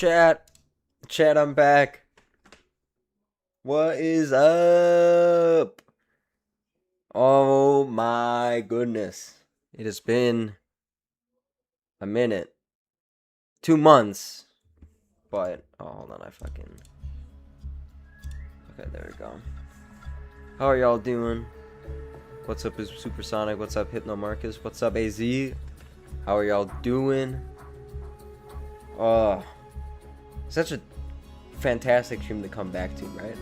Chat, I'm back. What is up? Oh my goodness. It has been a minute. 2 months. But, oh, hold on, Okay, there we go. How are y'all doing? What's up, is Supersonic? What's up, Hypno Marcus? What's up, AZ? How are y'all doing? Oh, such a fantastic stream to come back to, right?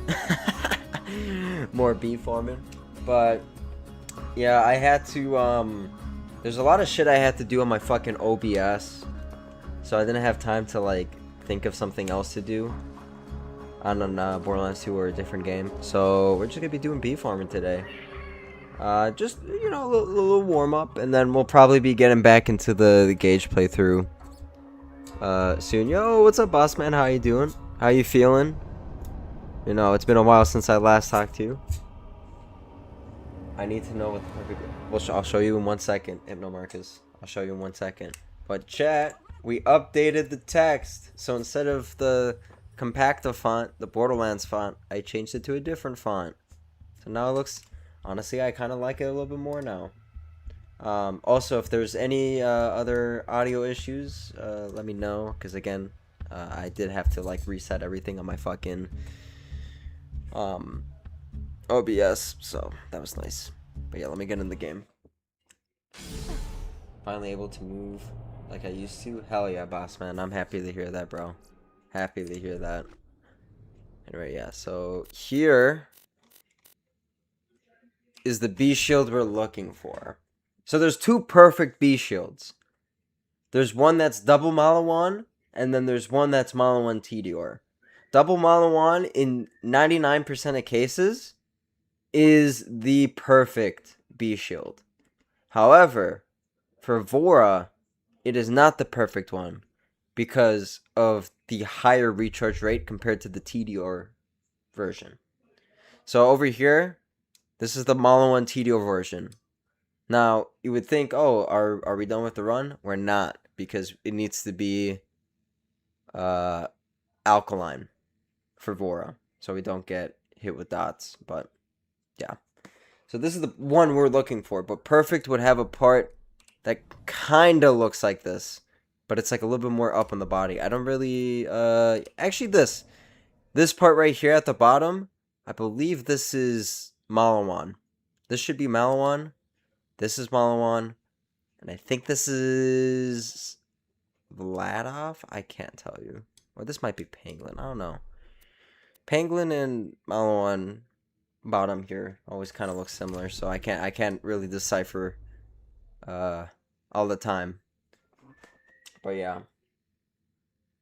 More bee farming. But yeah, I had to there's a lot of shit I had to do on my fucking OBS, so I didn't have time to like think of something else to do on Borderlands 2 or a different game. So we're just gonna be doing bee farming today. Just, you know, a little warm up, and then we'll probably be getting back into the Gauge playthrough soon. Yo, what's up, boss man? How you doing? How you feeling? You know, it's been a while since I last talked to you. I need to know what the perfect... Well, I'll show you in 1 second, Hypno Marcus. I'll show you in 1 second. But chat, we updated the text. So instead of the Compacta font, the Borderlands font, I changed it to a different font. So now it looks... Honestly, I kind of like it a little bit more now. Also, if there's any other audio issues, let me know. Because again, I did have to like reset everything on my fucking... OBS, so that was nice. But yeah, let me get in the game. Finally able to move like I used to. Hell yeah, boss man. I'm happy to hear that, bro. Happy to hear that. Anyway, yeah, so here is the bee shield we're looking for. So there's two perfect bee shields. There's one that's double Malawan, and then there's one that's Malawan Tedior. Double Malawan, in 99% of cases, is the perfect bee shield. However, for Vora, it is not the perfect one because of the higher recharge rate compared to the TDR version. So over here, this is the Malawan TDR version. Now, you would think, oh, are we done with the run? We're not, because it needs to be alkaline for Vora, so we don't get hit with dots, but yeah. So this is the one we're looking for, but perfect would have a part that kind of looks like this, but it's like a little bit more up on the body. I don't really, actually this part right here at the bottom, I believe this is Malawan. This should be Malawan. This is Malawan. And I think this is Vladov. I can't tell you. Or this might be Pangolin. I don't know. Pangolin and Malawan bottom here always kind of looks similar, so I can't really decipher all the time. But yeah.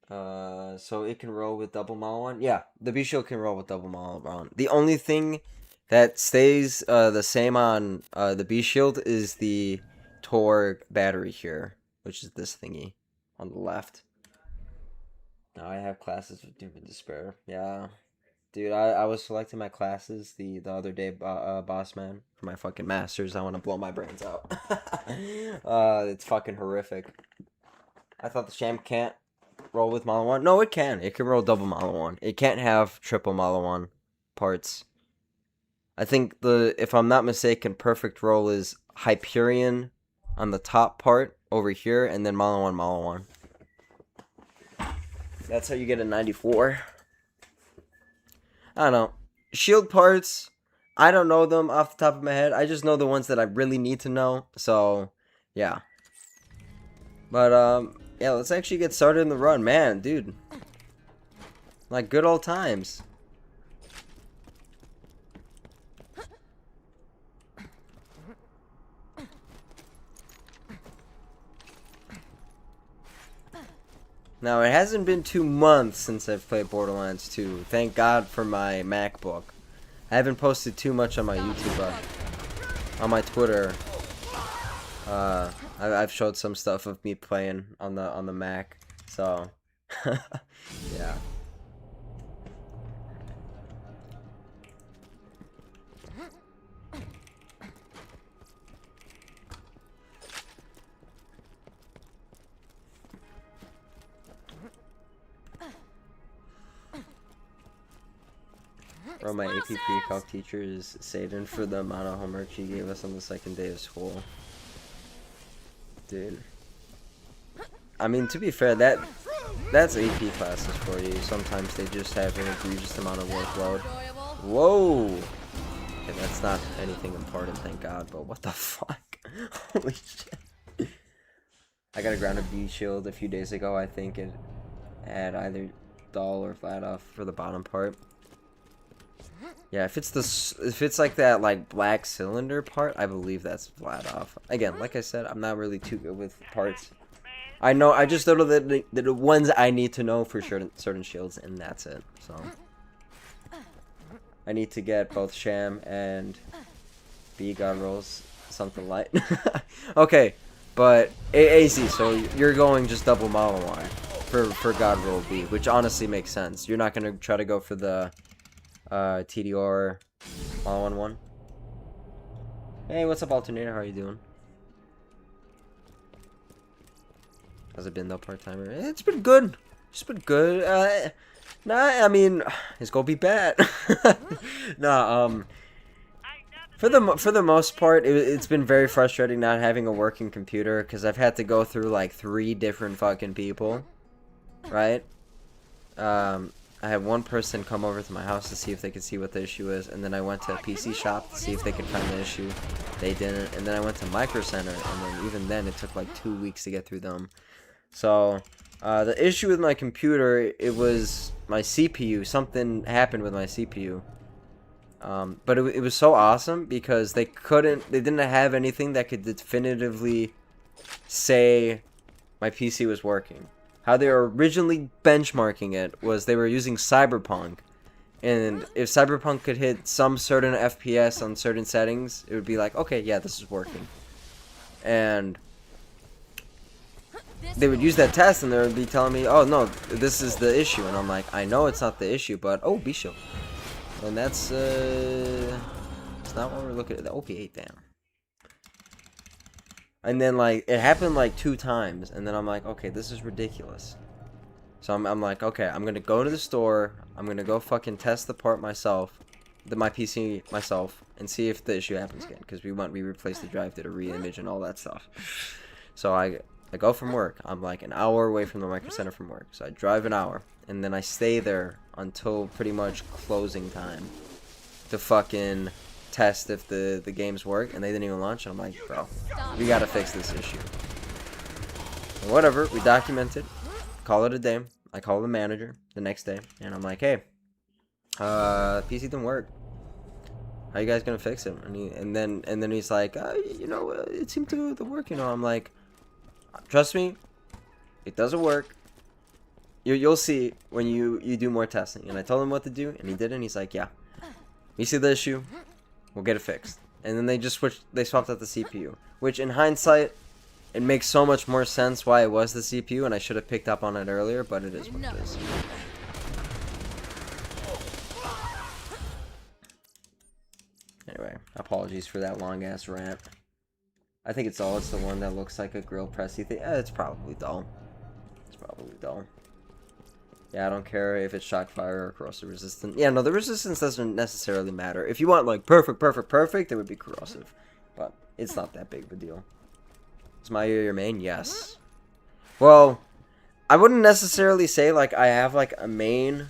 So it can roll with double Malawan. Yeah, the B shield can roll with double Malawan. The only thing that stays the same on the B shield is the Torg battery here, which is this thingy on the left. Now I have classes with Doom and Despair. Yeah. Dude, I was selecting my classes the other day, boss man, for my fucking masters. I want to blow my brains out. It's fucking horrific. I thought the champ can't roll with Malawan. No, it can. It can roll double Malawan. It can't have triple Malawan parts. I think if I'm not mistaken, perfect roll is Hyperion on the top part over here, and then Malawan. That's how you get a 94. I don't know. Shield parts, I don't know them off the top of my head. I just know the ones that I really need to know. So, yeah. But, yeah, let's actually get started in the run. Man, dude. Like good old times. Now, it hasn't been 2 months since I've played Borderlands 2. Thank God for my MacBook. I haven't posted too much on my YouTube, on my Twitter. I've showed some stuff of me playing on the Mac, so yeah. Bro, my AP pre-calc teacher is saddened for the amount of homework she gave us on the second day of school. Dude. I mean, to be fair, that's AP classes for you. Sometimes they just have an egregious amount of workload. Whoa! Okay, that's not anything important, thank God, but what the fuck? Holy shit. I got a grounded B shield a few days ago. I think it had either dull or flat off for the bottom part. Yeah, if it's like that like black cylinder part, I believe that's flat off. Again, like I said, I'm not really too good with parts. I just know that the ones I need to know for certain shields, and that's it. So I need to get both Sham and B God rolls, something light. Okay, but AZ, so you're going just double model Y for God roll B, which honestly makes sense. You're not gonna try to go for the TDR all-on-one. Hey, what's up, Alternator? How are you doing? How's it been though, part-timer? It's been good. It's been good. Nah, I mean, it's gonna be bad. Nah, for the most part, it's been very frustrating not having a working computer, because I've had to go through like 3 different fucking people, right? I had one person come over to my house to see if they could see what the issue is, and then I went to a PC shop to see if they could find the issue. They didn't, and then I went to Micro Center, and then even then it took like 2 weeks to get through them. So, the issue with my computer, it was my CPU. Something happened with my CPU. But it was so awesome because they didn't have anything that could definitively say my PC was working. How they were originally benchmarking it was they were using Cyberpunk, and if Cyberpunk could hit some certain FPS on certain settings, it would be like, okay, yeah, this is working. And they would use that test, and they would be telling me, oh no, this is the issue, and I'm like, I know it's not the issue, but oh, B-Shield. And that's it's not what we're looking at. The OP8, damn. And then like it happened like 2 times, and then I'm like, okay, this is ridiculous. So I'm like, okay, I'm gonna go to the store, I'm gonna go fucking test the part myself, my PC myself, and see if the issue happens again, because we replaced the drive, did a re-image and all that stuff. So I go from work. I'm like an hour away from the Micro Center from work, so I drive an hour, and then I stay there until pretty much closing time to fucking test if the games work, and they didn't even launch. And I'm like, bro, we gotta fix this issue. And whatever, we document it, call it a day. I call the manager the next day, and I'm like, hey, PC didn't work. How you guys gonna fix it? And then he's like, you know, it seemed to work. You know, I'm like, trust me, it doesn't work. You'll see when you do more testing. And I told him what to do, and he did it. And he's like, yeah, you see the issue, we'll get it fixed. And then they swapped out the CPU, which in hindsight, it makes so much more sense why it was the CPU, and I should have picked up on it earlier, but it is what it is. Anyway, apologies for that long ass rant. I think it's the one that looks like a grill pressy thing. It's probably dull. It's probably dull. Yeah, I don't care if it's shock fire or corrosive resistant. Yeah, no, the resistance doesn't necessarily matter. If you want like perfect, it would be corrosive. But it's not that big of a deal. Is Maya your main? Yes. Well, I wouldn't necessarily say like I have like a main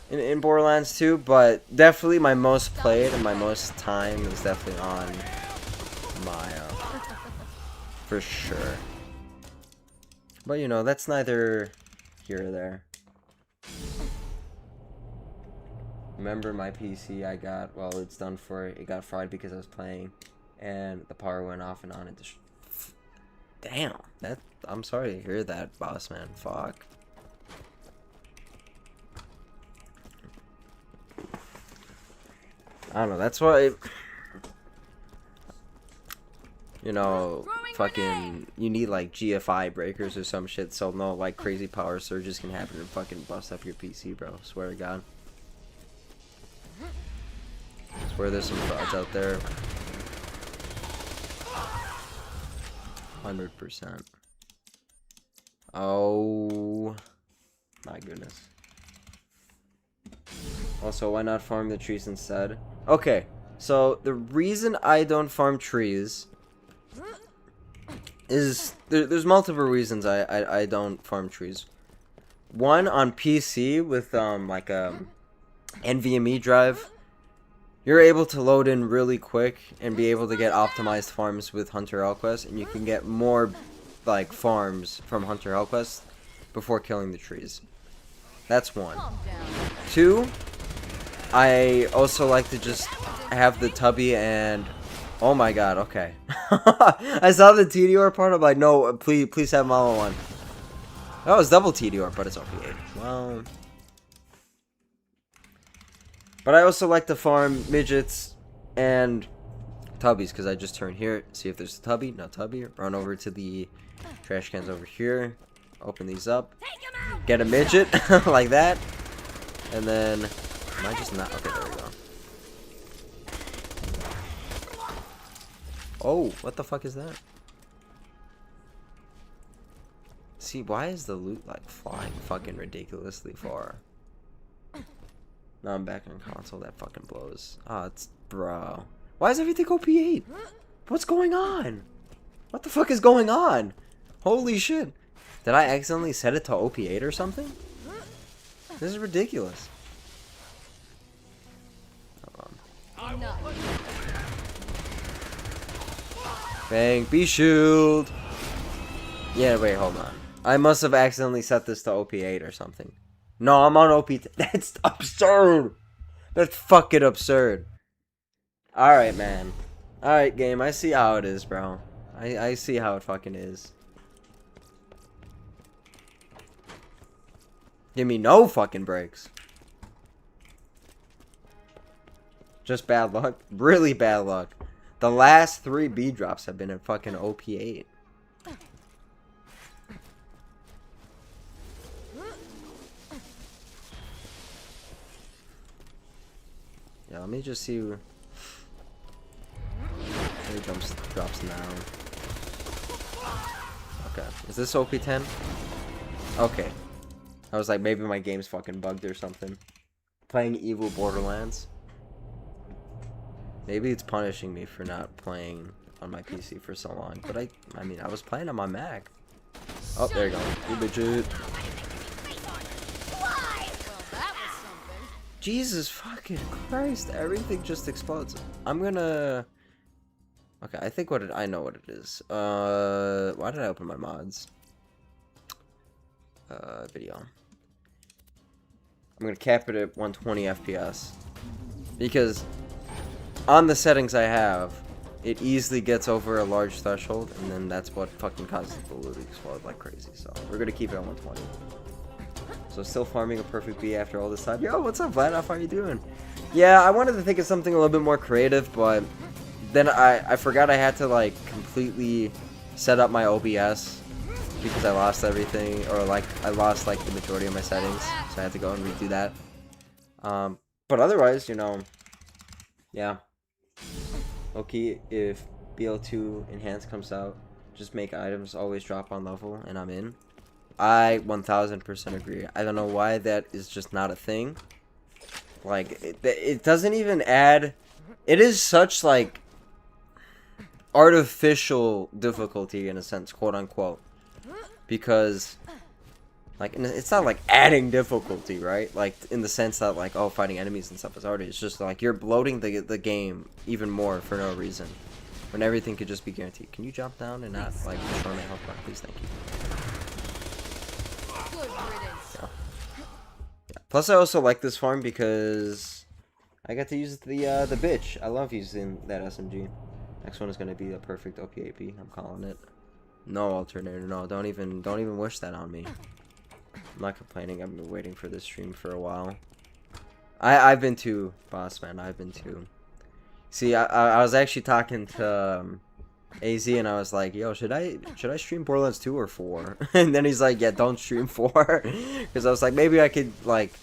in Borderlands 2, but definitely my most played and my most time is definitely on Maya. For sure. But you know, that's neither here or there. Remember my PC I got, well, it's done for it got fried because I was playing and the power went off and on it. Damn, I'm sorry to hear that, boss man. Fuck. I don't know, that's why, you know, fucking, you need like GFI breakers or some shit so no like crazy power surges can happen and fucking bust up your PC, bro. Swear to God. I swear there's some frauds out there. 100%. Oh my goodness. Also, why not farm the trees instead? Okay, so the reason I don't farm trees is there's multiple reasons I don't farm trees. One, on PC with like a NVMe drive, you're able to load in really quick and be able to get optimized farms with Hunter Elquest, and you can get more like farms from Hunter Elquest before killing the trees. That's one. Two, I also like to just have the tubby and oh my god, okay. I saw the TDR part, I'm like, no, please have Mama one. Oh, it's double TDR, but it's OP8. Well, but I also like to farm midgets and tubbies, because I just turn here, see if there's a tubby, no tubby, run over to the trash cans over here, open these up, get a midget, like that, and then, am I just not, okay, there we go. Oh, what the fuck is that? See, why is the loot, like, flying fucking ridiculously far? Now I'm back on console, that fucking blows. Oh, it's, bro. Why is everything OP8? What's going on? What the fuck is going on? Holy shit. Did I accidentally set it to OP8 or something? This is ridiculous. Hold on. Bang, be shield. Yeah, wait, hold on. I must have accidentally set this to OP8 or something. No, I'm on OP10. That's absurd. That's fucking absurd. Alright, man. Alright, game. I see how it is, bro. I see how it fucking is. Give me no fucking breaks. Just bad luck. Really bad luck. The last 3 B drops have been in fucking OP8. Yeah, let me just see. Where he drops now. Okay, is this OP10? Okay. I was like, maybe my game's fucking bugged or something. Playing evil Borderlands. Maybe it's punishing me for not playing on my PC for so long. But I mean, I was playing on my Mac. Oh, there you go. You bitch. Jesus fucking Christ, everything just explodes. I'm gonna... Okay, I think I know what it is. Why did I open my mods? Video. I'm gonna cap it at 120 FPS. Because on the settings I have, it easily gets over a large threshold, and then that's what fucking causes the loot to explode like crazy. So we're gonna keep it at 120. So still farming a perfect bee after all this time. Yo, what's up, Vlad? How are you doing? Yeah, I wanted to think of something a little bit more creative, but then I forgot I had to like completely set up my OBS because I lost everything, or like I lost like the majority of my settings, so I had to go and redo that. But otherwise, you know, yeah. Okay, if BL2 Enhanced comes out, just make items always drop on level, and I'm in. I 1000% agree. I don't know why that is just not a thing. Like, it doesn't even add... It is such, like, artificial difficulty, in a sense, quote-unquote. Because, like, it's not, like, adding difficulty, right? Like, in the sense that, like, oh, fighting enemies and stuff is harder. It's just, like, you're bloating the game even more for no reason. When everything could just be guaranteed. Can you jump down and not, like, destroy my health bar? Please, thank you. Plus, I also like this farm because I got to use the bitch. I love using that SMG. Next one is gonna be a perfect OP8B. I'm calling it. No alternator. No, don't even wish that on me. I'm not complaining. I've been waiting for this stream for a while. I've been too, boss man. I've been too. See, I was actually talking to AZ, and I was like, yo, should I stream Borderlands 2 or 4? And then he's like, yeah, don't stream 4. Because I was like, maybe I could, like,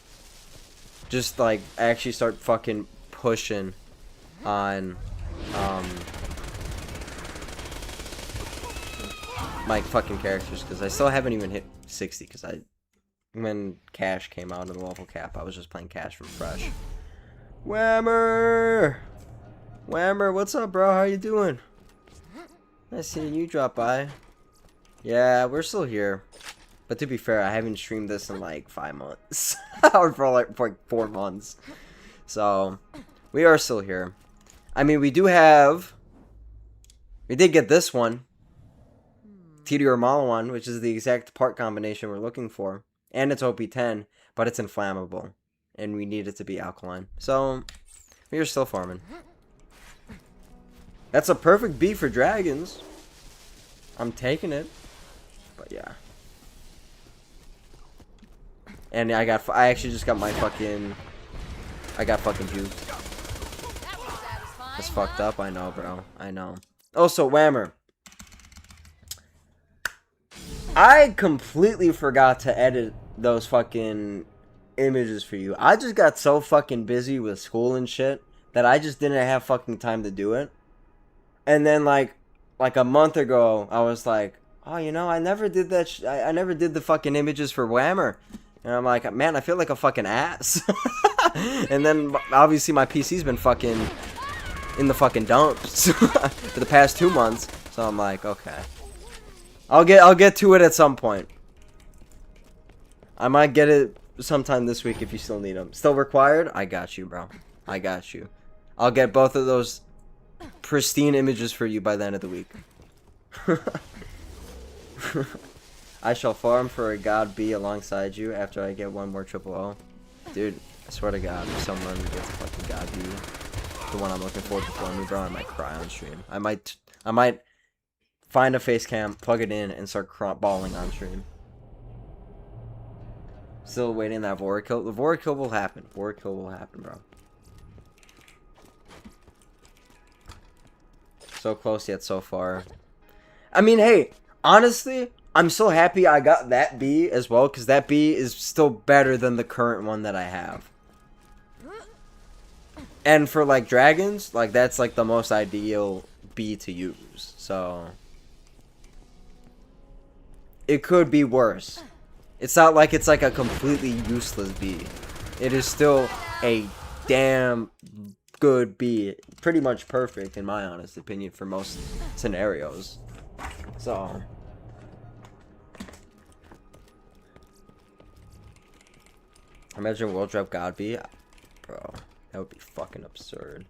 just, like, actually start fucking pushing on, my fucking characters. Because I still haven't even hit 60, because I when Cash came out in the level cap. I was just playing Cash from Fresh. Whammer! Whammer, what's up, bro? How you doing? Nice seeing you drop by. Yeah, we're still here. But to be fair, I haven't streamed this in like 5 months. Or for like 4 months. So, we are still here. I mean, we did get this one. TDR Malawan, which is the exact part combination we're looking for. And it's OP10, but it's inflammable. And we need it to be alkaline. So, we are still farming. That's a perfect B for dragons. I'm taking it. But yeah. And I actually just got my fucking... I got fucking juked. That's fucked up, I know, bro. I know. Also, Whammer. I completely forgot to edit those fucking images for you. I just got so fucking busy with school and shit that I just didn't have fucking time to do it. And then like a month ago, I was like, oh, you know, I never did that. I never did the fucking images for Whammer. And I'm like, man, I feel like a fucking ass. And then obviously my PC's been fucking in the fucking dumps for the past 2 months. So I'm like, okay. I'll get to it at some point. I might get it sometime this week if you still need them. Still required? I got you, bro. I got you. I'll get both of those pristine images for you by the end of the week. I shall farm for a god B alongside you after I get one more triple O. Dude, I swear to God, if someone gets a fucking god B, the one I'm looking forward to for me, bro, I might cry on stream. I might find a face cam, plug it in, and start bawling on stream. Still waiting that Vora kill. The Vora kill will happen. Vora kill will happen, bro. So close yet so far. I mean, hey, honestly, I'm so happy I got that B as well, because that B is still better than the current one that I have. And for, like, dragons, like, that's, like, the most ideal B to use. So, it could be worse. It's not like it's, like, a completely useless B. It is still a damn good B. Pretty much perfect, in my honest opinion, for most scenarios. So, imagine World Drop God B. Bro, that would be fucking absurd.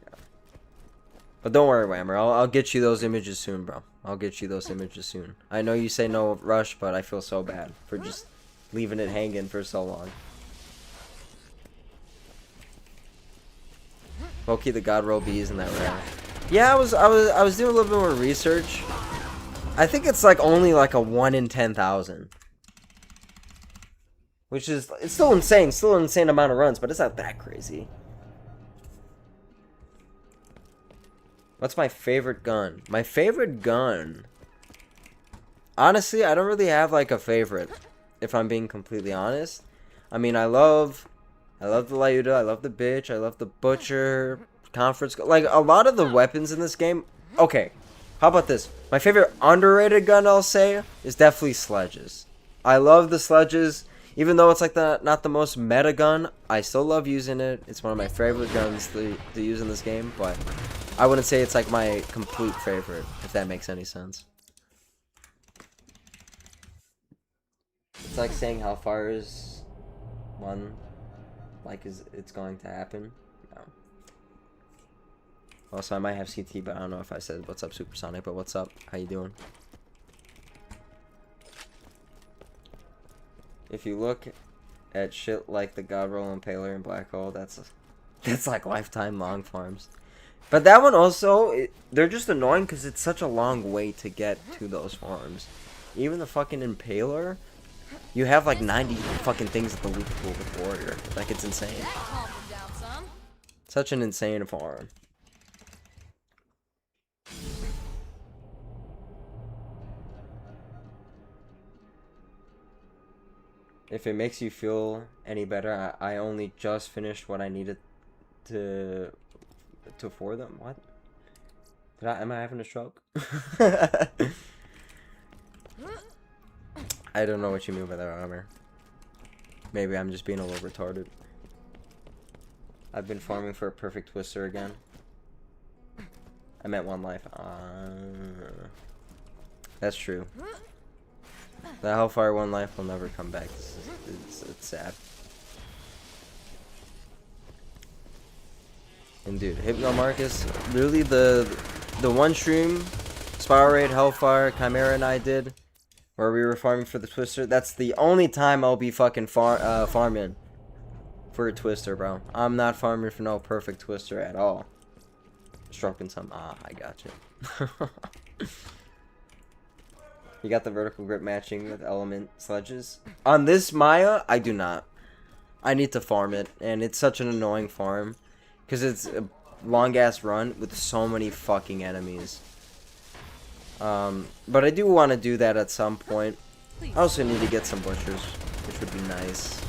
Yeah. But don't worry, Whammer. I'll get you those images soon, bro. I'll get you those images soon. I know you say no rush, but I feel so bad for just leaving it hanging for so long. Loki the God Roll B isn't that rare? Yeah, I was doing a little bit more research. I think it's like only like a 1 in 10,000. Which is, it's still insane. Still an insane amount of runs, but it's not that crazy. What's my favorite gun? My favorite gun... Honestly, I don't really have like a favorite, if I'm being completely honest. I mean, I love the Lyuda, I love the Bitch, I love the Butcher, Conference... Like, a lot of the weapons in this game... Okay, how about this? My favorite underrated gun, I'll say, is definitely sledges. I love the sledges. Even though it's like not the most meta gun, I still love using it. It's one of my favorite guns to use in this game, but I wouldn't say it's like my complete favorite, if that makes any sense. It's like saying how far is one, like it's going to happen. No. Also, I might have CT, but I don't know if I said what's up, Supersonic, but what's up? How you doing? If you look at shit like the Godroll Impaler and Black Hole, that's like lifetime long farms. But that one also, they're just annoying because it's such a long way to get to those farms. Even the fucking Impaler, you have like 90 fucking things at the loot pool with Warrior. Like, it's insane. Such an insane farm. If it makes you feel any better, I only just finished what I needed to for them. What? Am I having a stroke? I I don't know what you mean by that armor. Maybe I'm just being a little retarded. I've been farming for a perfect twister again. I meant 1 life. That's true. The Hellfire 1 life will never come back. It's sad. And dude, Hypno Marcus, really the one stream Spiral Raid, Hellfire, Chimera and I did, where we were farming for the Twister, that's the only time I'll be fucking farming for a Twister, bro. I'm not farming for no perfect Twister at all. Just dropping some, I got you. You got the vertical grip matching with element sledges. On this Maya, I do not. I need to farm it, and it's such an annoying farm. Because it's a long-ass run with so many fucking enemies. But I do want to do that at some point. I also need to get some butchers, which would be nice.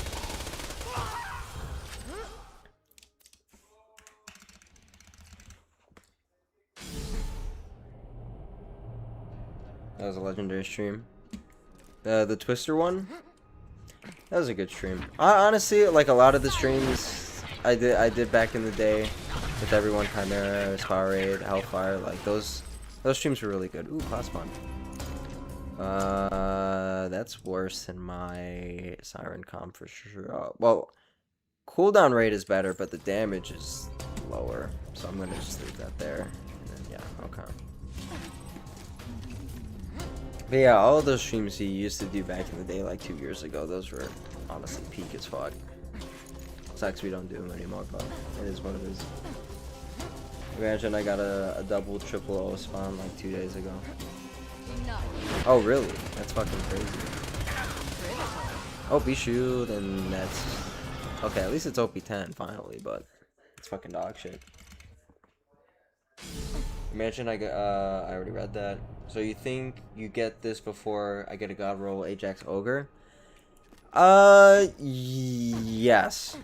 That was a legendary stream. The Twister one? That was a good stream. Honestly, like a lot of the streams I did back in the day with everyone, Chimera, Spiral Raid, Hellfire, like those streams were really good. Ooh, class fun. That's worse than my Siren comp for sure. Well, cooldown rate is better, but the damage is lower. So I'm gonna just leave that there. And then, yeah, okay. But yeah, all of those streams he used to do back in the day, like 2 years ago, those were honestly peak as fuck. Sucks we don't do them anymore, but it is what it is. Imagine I got a double triple O spawn like 2 days ago. Oh really? That's fucking crazy. OP shield, and that's okay. At least it's OP 10 finally, but it's fucking dog shit. Imagine I already read that. So you think you get this before I get a god roll Ajax Ogre? Yes.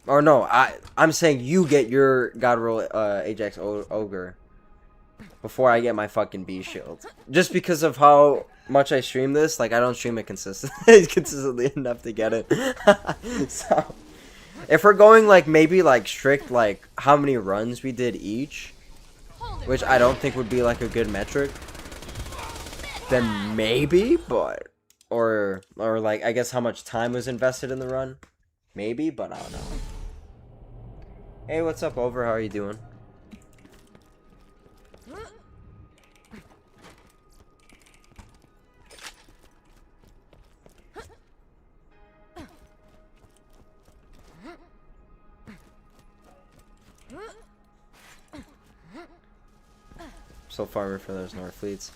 Or no, I'm saying you get your god roll Ajax Ogre before I get my fucking B shield. Just because of how much I stream this, like I don't stream it consistently enough to get it. So if we're going like maybe like strict like how many runs we did each, which I don't think would be like a good metric, then maybe, but or like I guess how much time was invested in the run, maybe, but I don't know. Hey, what's up, Over? How are you doing? Still farming for those North Fleets.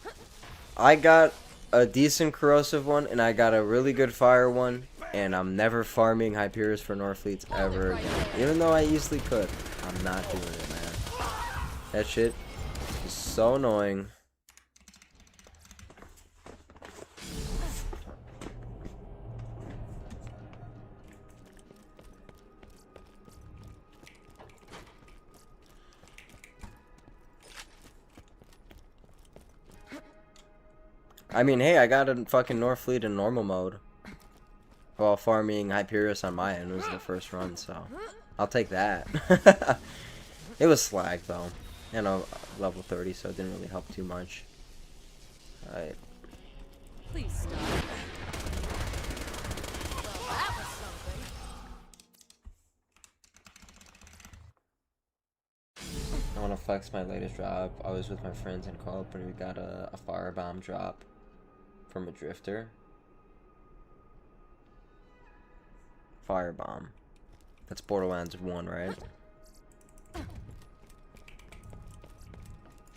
I got a decent corrosive one, and I got a really good fire one, and I'm never farming Hyperius for North Fleets ever again. Even though I easily could. I'm not doing it, man. That shit is so annoying. I mean, hey, I got a fucking North Fleet in normal mode while farming Hyperius on my end. It was the first run, so I'll take that. It was slag, though. You know, level 30, so it didn't really help too much. Alright. Please stop. Well, that was something. I want to flex my latest drop. I was with my friends in co-op and we got a firebomb drop from a drifter. Firebomb. That's Borderlands 1, right?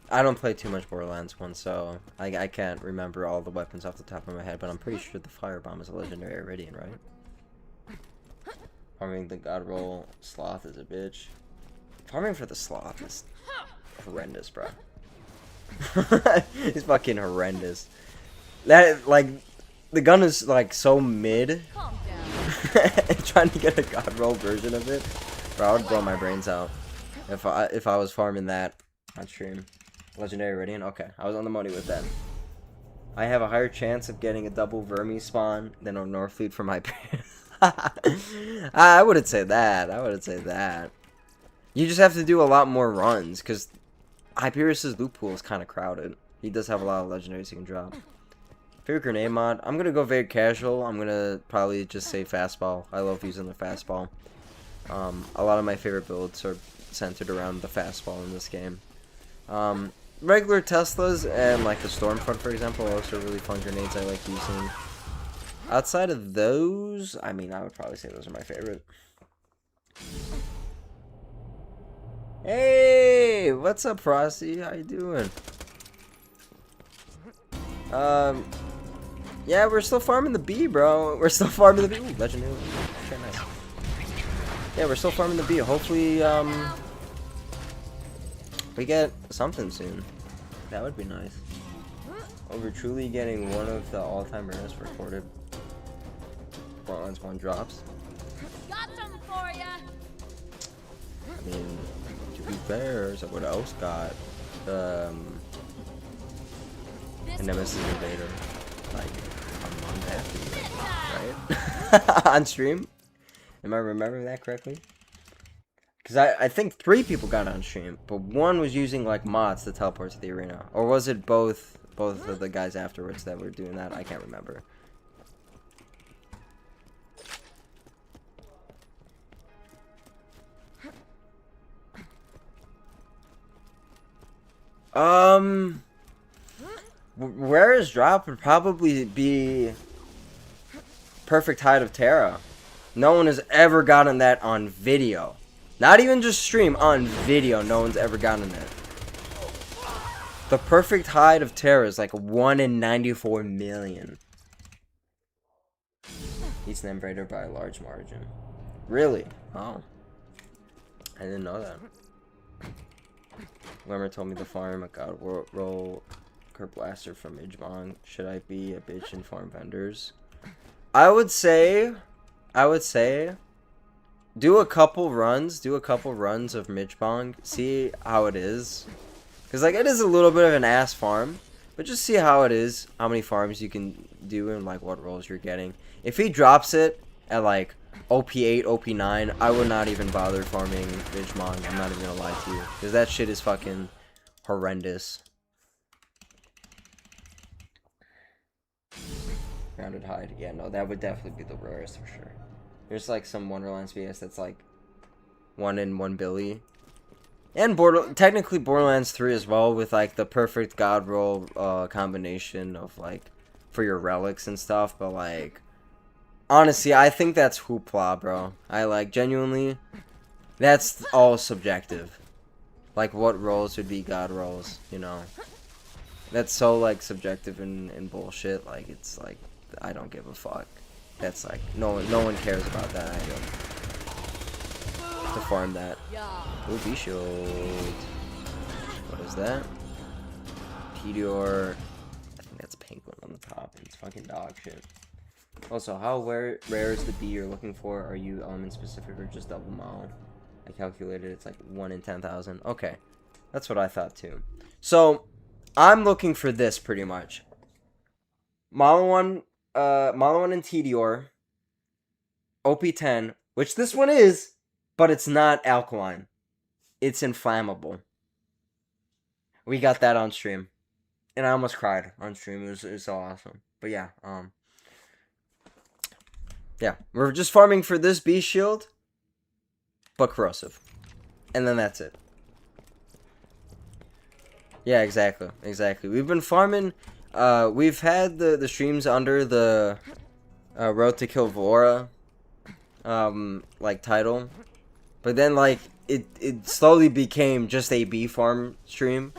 I don't play too much Borderlands 1, so I can't remember all the weapons off the top of my head, but I'm pretty sure the firebomb is a legendary Iridian, right? Farming the god roll sloth is a bitch. Farming for the sloth is horrendous, bro. It's fucking horrendous. That, like, the gun is, like, so mid. Calm down. Trying to get a god roll version of it, bro, I would blow my brains out if I was farming that on stream. Legendary Iridian? Okay, I was on the money with that. I have a higher chance of getting a double Vermi spawn than a Norfleet from Hyperion. I wouldn't say that. I wouldn't say that. You just have to do a lot more runs, because Hyperion's loot pool is kind of crowded. He does have a lot of legendaries he can drop. Favorite grenade mod? I'm going to go very casual. I'm going to probably just say fastball. I love using the fastball. A lot of my favorite builds are centered around the fastball in this game. Regular Teslas and like the Stormfront, for example, are also really fun grenades I like using. Outside of those, I mean, I would probably say those are my favorite. Hey, what's up, Frosty? How you doing? Yeah, we're still farming the bee, bro. We're still farming the bee. Ooh, legendary. Okay, nice. Yeah, we're still farming the bee. Hopefully, we get something soon. That would be nice. Oh, we're truly getting one of the all-time rarest recorded Borderlands 1 drops. Got some for ya. I mean, to be fair, so what else got? A Nemesis Invader. Like, a month after, right? On stream? Am I remembering that correctly? Because I think 3 people got on stream, but one was using like mods to teleport to the arena. Or was it both of the guys afterwards that were doing that? I can't remember. Rarest drop would probably be Perfect Height of Terra. No one has ever gotten that on video. Not even just stream, on video, no one's ever gotten it. The Perfect Height of Terra is like 1 in 94 million. He's an invader by a large margin. Really? Oh. I didn't know that. Lemmer told me to farm a god roll Blaster from Midgemong. Should I be a bitch and farm vendors? I would say do a couple runs of Midgemong, see how it is. Because like it is a little bit of an ass farm, but just see how it is, how many farms you can do and like what rolls you're getting. If he drops it at like OP8, OP9, I would not even bother farming Midgemong. I'm not even gonna lie to you. Because that shit is fucking horrendous. Grounded Hide. Yeah, no, that would definitely be the rarest for sure. There's like some Wonderlands BS that's like 1 in 1 billion. And technically Borderlands 3 as well, with like the perfect god roll combination of like for your relics and stuff, but like honestly, I think that's hoopla, bro. I like genuinely that's all subjective. Like what rolls would be god rolls, you know? That's so like subjective and bullshit. Like it's like I don't give a fuck. That's like no one cares about that item. To farm that. Ooh, B-Shield. What is that? Pedior. I think that's Penguin on the top. It's fucking dog shit. Also, how rare is the bee you're looking for? Are you element specific or just double Mao? I calculated it's like 1 in 10,000. Okay. That's what I thought too. So, I'm looking for this pretty much. Malo 1 and Tedior. OP10, which this one is, but it's not alkaline. It's inflammable. We got that on stream. And I almost cried on stream. It was so awesome. But yeah, yeah, we're just farming for this bee shield, but corrosive. And then that's it. Yeah, exactly. We've been farming. We've had the streams under the Road to Kill Vora like title, but then like it slowly became just a bee farm stream,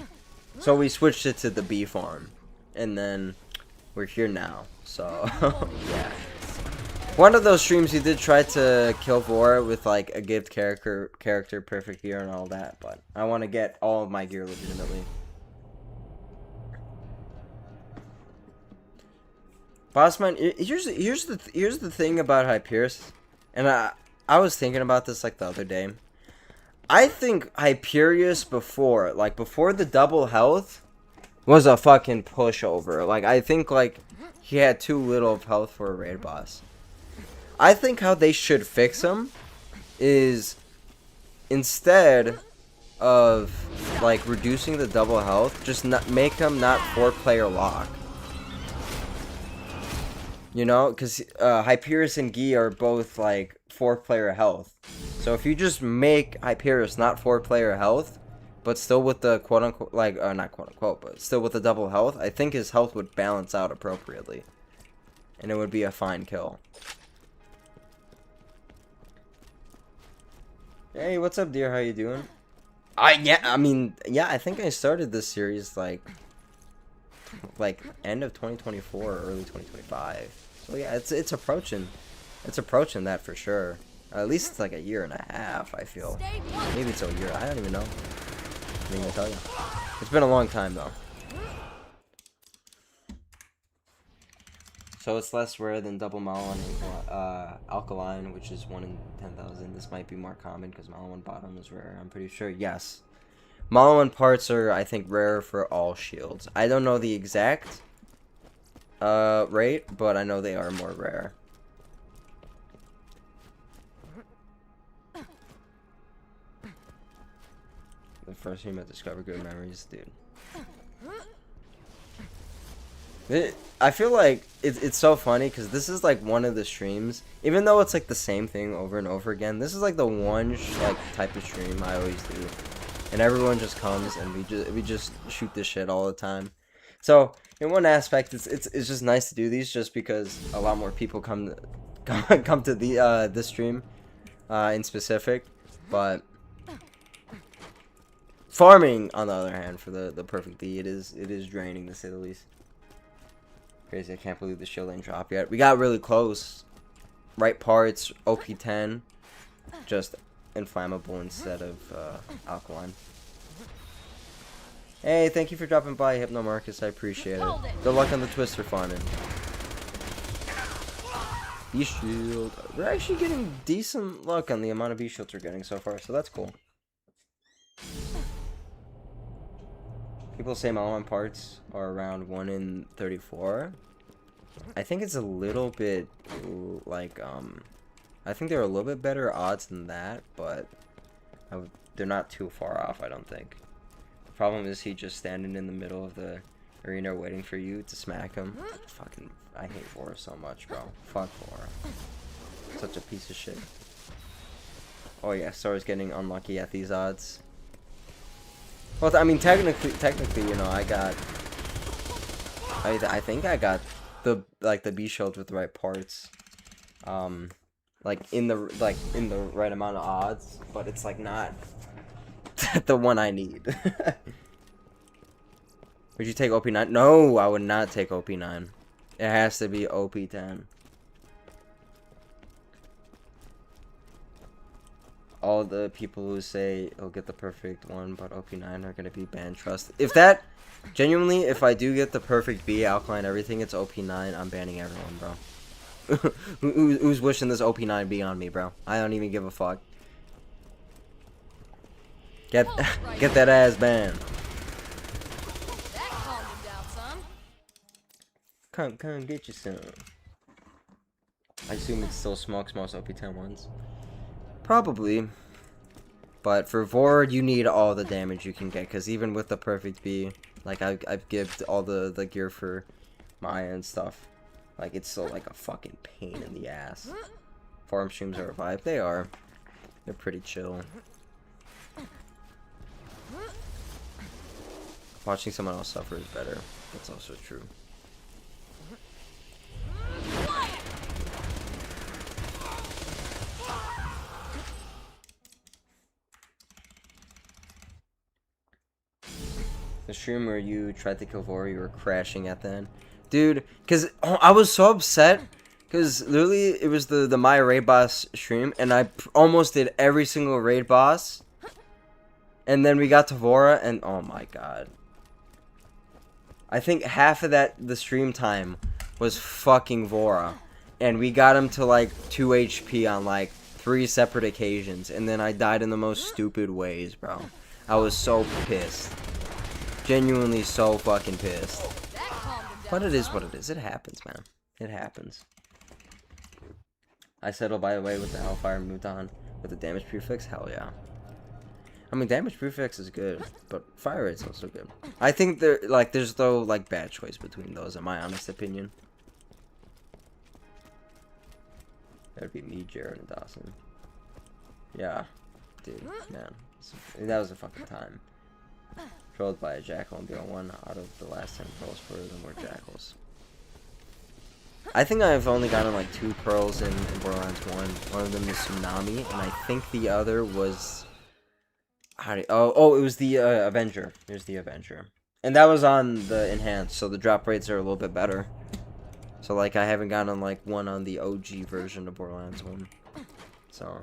so we switched it to the bee farm, and then we're here now. So yeah, one of those streams we did try to kill Vora with like a gift character, perfect gear and all that, but I want to get all of my gear legitimately. Bossman, here's the thing about Hyperion, and I was thinking about this like the other day. I think Hyperion before the double health was a fucking pushover. Like, I think, like, he had too little of health for a raid boss. I think how they should fix him is instead of, like, reducing the double health, just not make him not 4-player lock. You know, because Hyperius and Gi are both, like, 4-player health. So if you just make Hyperius not 4-player health, but still with the quote-unquote, like, not quote-unquote, but still with the double health, I think his health would balance out appropriately. And it would be a fine kill. Hey, what's up, dear? How you doing? I mean, I think I started this series, like end of 2024 or early 2025. So yeah, it's approaching. It's approaching that for sure. At least it's like a year and a half, I feel. Maybe it's a year. I don't even know. I can't even tell you. It's been a long time though. So it's less rare than double Malon and alkaline, which is 1 in 10,000. This might be more common because Malon bottom is rare. I'm pretty sure. Yes. Malon parts are, I think, rare for all shields. I don't know the exact rate, but I know they are more rare. The first time I discovered good memories, dude. I feel like it's so funny because this is like one of the streams, even though it's like the same thing over and over again. This is like the one like type of stream I always do, and everyone just comes and we just shoot this shit all the time. So in one aspect, it's just nice to do these just because a lot more people come to the this stream in specific, but. Farming, on the other hand, for the perfect D, it is draining to say the least. Crazy, I can't believe the shield ain't dropped yet. We got really close. Right parts, OP10, just inflammable instead of alkaline. Hey, thank you for dropping by, Hypno Marcus. I appreciate it. Good luck on the Twister farming. B-shield. We're actually getting decent luck on the amount of B-shields we're getting so far, so that's cool. People say Malon parts are around 1 in 34. I think it's a little bit, like, I think they're a little bit better odds than that, but they're not too far off, I don't think. The problem is he just standing in the middle of the arena waiting for you to smack him. Fucking, I hate Vora so much, bro. Fuck Vora. Such a piece of shit. Oh yeah, Sora's getting unlucky at these odds. Well, I mean, technically, you know, I think I got the B shield with the right parts, like in the right amount of odds, but it's like not the one I need. Would you take OP9? No, I would not take OP9. It has to be OP10. All the people who say he'll get the perfect one, but OP9 are gonna be banned. Trust. If that, genuinely, if I do get the perfect B, alkaline, everything, it's OP9. I'm banning everyone, bro. Who's wishing this OP9 be on me, bro? I don't even give a fuck. Get that ass banned. That calmed him down some. Come get you some. I assume it still smokes most OP10 ones. Probably, but for Vord you need all the damage you can get, because even with the perfect B, like I've given all the gear for Maya and stuff, like it's still like a fucking pain in the ass. Farm streams are a vibe. They are. They're pretty chill. Watching someone else suffer is better. That's also true. The stream where you tried to kill Vori, you were crashing at the end. Dude, because I was so upset. Because literally, it was the My Raid Boss stream. And I almost did every single raid boss. And then we got to Vora. And oh my god. I think half of the stream time was fucking Vora. And we got him to like 2 HP on like 3 separate occasions. And then I died in the most stupid ways, bro. I was so pissed. Genuinely so fucking pissed. That calmed him down But it is some. what it is. It happens, man. It happens. I settle, by the way, with the Hellfire moved on with the damage prefix. Hell yeah. I mean, damage prefix is good, but fire rate's also good. I think there's no like bad choice between those, in my honest opinion. That'd be me, Jared, and Dawson. Yeah, dude, man, that was a fucking time. Trolled by a jackal and the only one out of the last 10 pearls for them were jackals. I think I've only gotten like 2 pearls in Borderlands 1. One of them is Tsunami, and I think the other was... it was the Avenger. There's the Avenger. And that was on the Enhanced, so the drop rates are a little bit better. So, like, I haven't gotten, like, one on the OG version of Borderlands 1. So...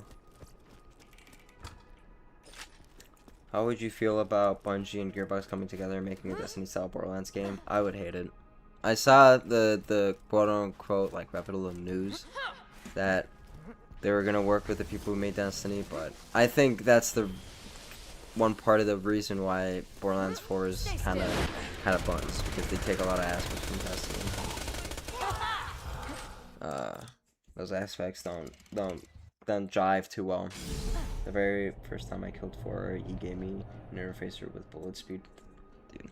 How would you feel about Bungie and Gearbox coming together and making a Destiny-style Borderlands game? I would hate it. I saw the quote-unquote, like, reputable news that they were gonna work with the people who made Destiny, but I think that's the one part of the reason why Borderlands 4 is kind of buns, because they take a lot of aspects from Destiny. Those aspects don't jive too well. The very first time I killed 4, he gave me an interfacer with bullet speed. Dude,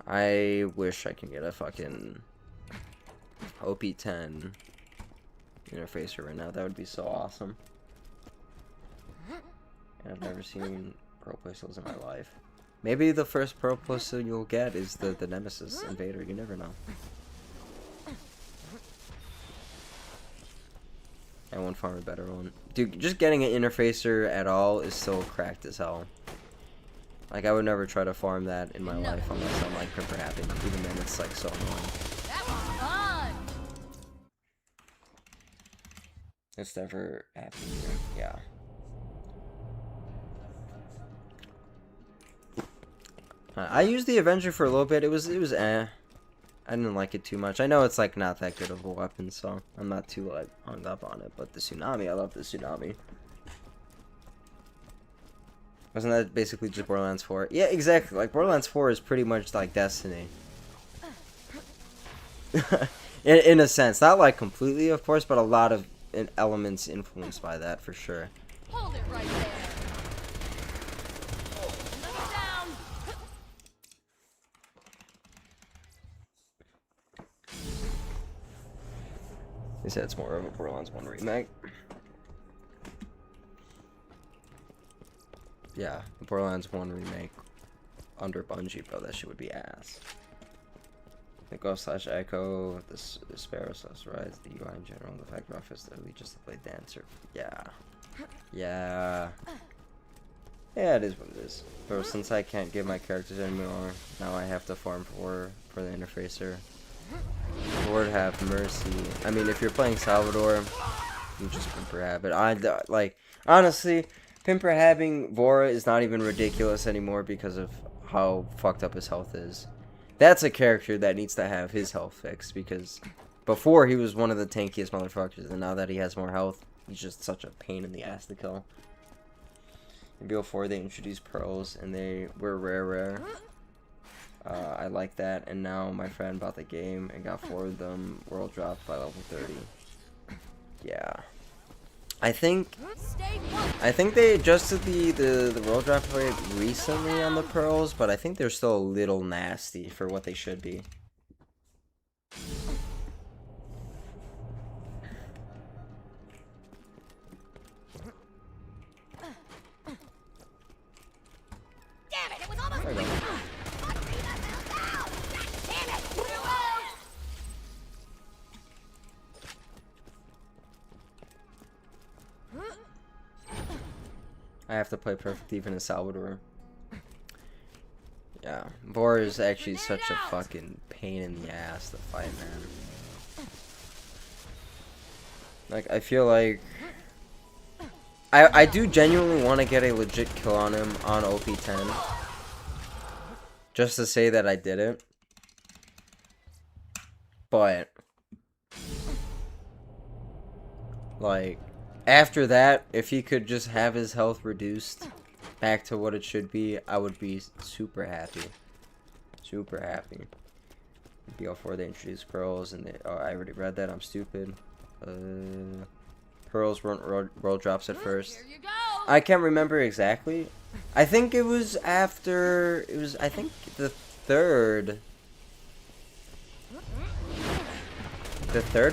I wish I can get a fucking OP10 interfacer right now. That would be so awesome. And I've never seen pro pistols in my life. Maybe the first pro pistol you'll get is the Nemesis Invader. You never know. I won't farm a better one. Dude, just getting an interfacer at all is so cracked as hell. Like, I would never try to farm that in my life unless I'm, like, pimper happy. Even then, it's, like, so annoying. That was fun. It's never happened here. Yeah. I used the Avenger for a little bit. It was eh. I didn't like it too much. I know it's like not that good of a weapon, so I'm not too like hung up on it. But the Tsunami, I love the Tsunami. Wasn't that basically just Borderlands 4? Yeah, exactly. Like Borderlands 4 is pretty much like Destiny. in a sense, not like completely, of course, but a lot of elements influenced by that for sure. Hold it right there. Look down. They said it's more of a Borderlands 1 remake. Yeah, the Borderlands 1 remake under Bungie, bro. That shit would be ass. The Ghost / Echo, the Sparrow / Rise, the UI in general, the fact rough is literally just to play Dancer. Yeah. Yeah. Yeah, it is what it is. Bro, since I can't give my characters anymore, now I have to farm for the interfacer. Lord have mercy. I mean, if you're playing Salvador, you just pimper have it. Like, honestly, pimper having Vora is not even ridiculous anymore because of how fucked up his health is. That's a character that needs to have his health fixed, because before he was one of the tankiest motherfuckers, and now that he has more health, he's just such a pain in the ass to kill. In BO4, they introduced pearls, and they were rare. I like that, and now my friend bought the game and got 4 of them world dropped by level 30. Yeah. I think they adjusted the world drop rate recently on the pearls, but I think they're still a little nasty for what they should be. Damn it! It was almost. Damn it! I have to play perfect even in Salvador. Yeah, Vor is actually such a fucking pain in the ass to fight, man. Like, I feel like I do genuinely want to get a legit kill on him on OP10, just to say that I did it. But like, after that, if he could just have his health reduced back to what it should be, I would be super happy. Super happy. BL4 they introduced pearls, and they, oh, I already read that. I'm stupid. Pearls weren't world drops at first. Here you go. I can't remember exactly. I think it was after. It was, I think, the third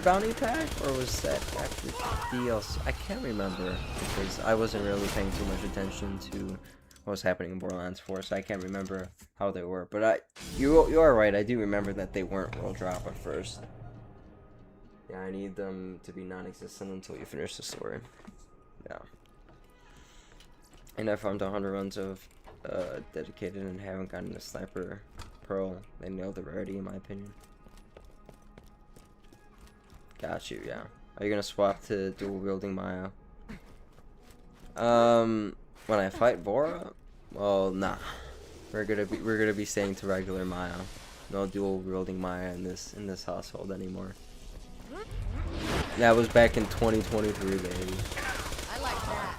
bounty pack, or was that actually DLC? I can't remember because I wasn't really paying too much attention to what was happening in Borderlands 4, so I can't remember how they were. But you are right. I do remember that they weren't world drop at first. Yeah, I need them to be non-existent until you finish the story. Yeah. And I found 100 runs of dedicated and haven't gotten a sniper pearl. They nailed the rarity in my opinion. Got you, yeah. Are you gonna swap to dual wielding Maya? When I fight Bora? Well, nah. We're gonna be staying to regular Maya. No dual wielding Maya in this household anymore. That was back in 2023, baby. I like that.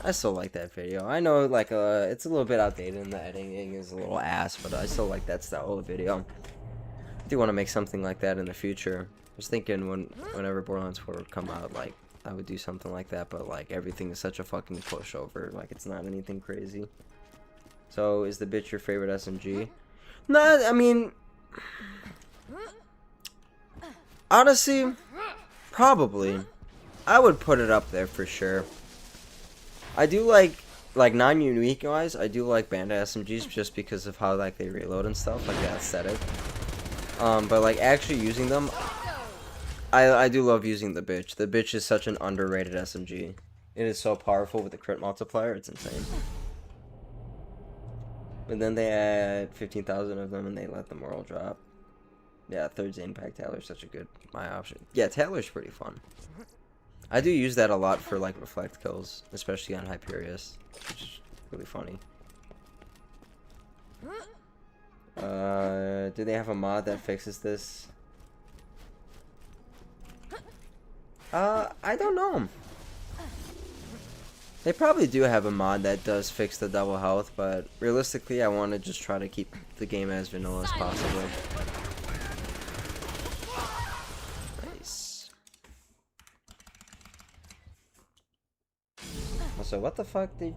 I still like that video. I know, like, it's a little bit outdated and the editing is a little ass, but I still like that style of video. I do want to make something like that in the future. I was thinking whenever Borderlands 4 would come out, like, I would do something like that, but, like, everything is such a fucking pushover. Like, it's not anything crazy. So, is the bitch your favorite SMG? No, I mean... honestly, probably. I would put it up there for sure. I do like non-unique wise, I do like Bandit SMGs just because of how, like, they reload and stuff, like the aesthetic. But, like, actually using them, I do love using the bitch. The bitch is such an underrated SMG. It is so powerful with the crit multiplier, it's insane. But then they add 15,000 of them and they let them world drop. Yeah, third Zane pack Taylor's such a good my option. Yeah, Taylor's pretty fun. I do use that a lot for, like, reflect kills, especially on Hyperius, which is really funny. Do they have a mod that fixes this? I don't know. They probably do have a mod that does fix the double health, but realistically, I want to just try to keep the game as vanilla as possible. Nice. Also, what the fuck did...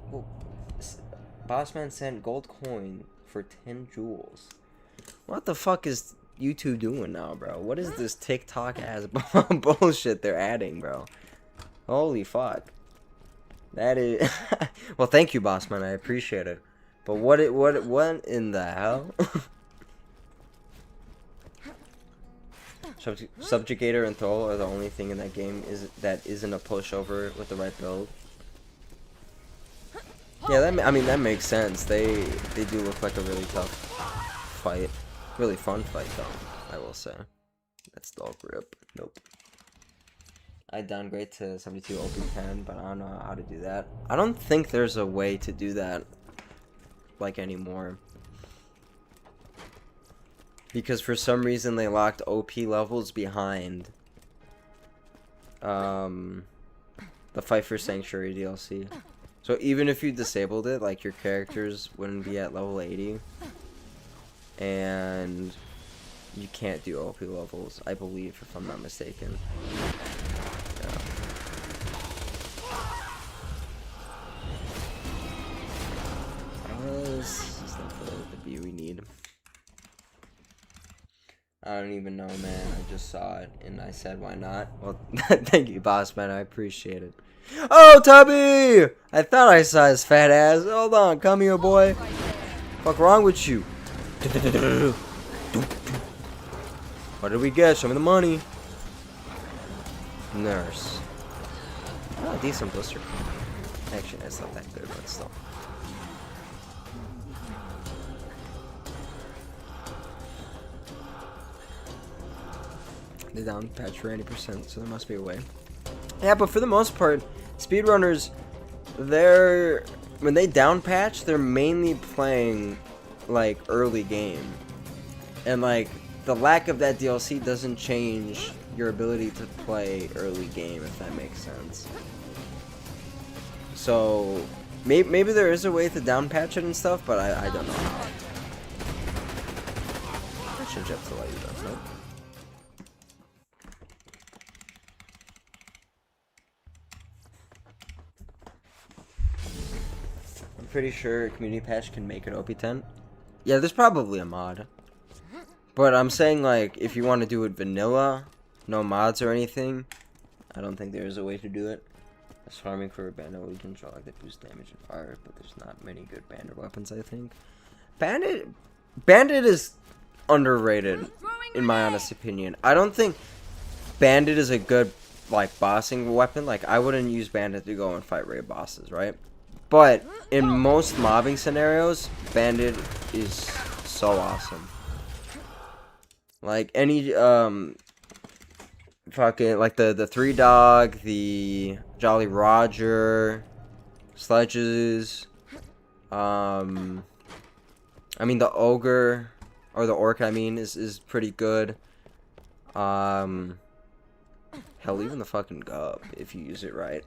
well, Bossman sent gold coin for 10 jewels. What the fuck is YouTube doing now, bro? What is this TikTok ass bullshit they're adding, bro? Holy fuck. That is... well, thank you, Bossman. I appreciate it. But what in the hell? Subjugator and Thrall are the only thing in that game that isn't a pushover with the right build. Yeah, I mean that makes sense. They do look like a really tough fight, really fun fight though. I will say. That's dog rip. Nope. I downgrade to 72 OP10, but I don't know how to do that. I don't think there's a way to do that, like, anymore. Because for some reason they locked OP levels behind the Fight for Sanctuary DLC. So even if you disabled it, like, your characters wouldn't be at level 80. And you can't do OP levels, I believe, if I'm not mistaken. Yeah. This is not the B we need. I don't even know, man. I just saw it and I said, why not? Well, thank you, boss man. I appreciate it. Oh, Tubby! I thought I saw his fat ass. Hold on, come here, boy. Fuck wrong with you? What did we get? Show me the money. Nurse. Oh, decent blister. Actually, that's not that good, but still. They down patch for 80%, so there must be a way. Yeah, but for the most part, speedrunners, when they down patch, they're mainly playing, like, early game. And, like, the lack of that DLC doesn't change your ability to play early game, if that makes sense. So, maybe there is a way to down patch it and stuff, but I don't know how. change up to light though. Nope. I'm pretty sure a community patch can make it OP10. Yeah, there's probably a mod. But I'm saying, like, if you want to do it vanilla, no mods or anything, I don't think there's a way to do it. As farming for a bandit weapons are like that boost damage and fire, but there's not many good bandit weapons, I think. Bandit is underrated, in my honest opinion. I don't think bandit is a good, like, bossing weapon. Like, I wouldn't use bandit to go and fight raid bosses, right? But in most mobbing scenarios, bandit is so awesome. Like any fucking like the three dog, the Jolly Roger, sledges, I mean the ogre or the orc I mean is pretty good. Hell, even the fucking gub if you use it right.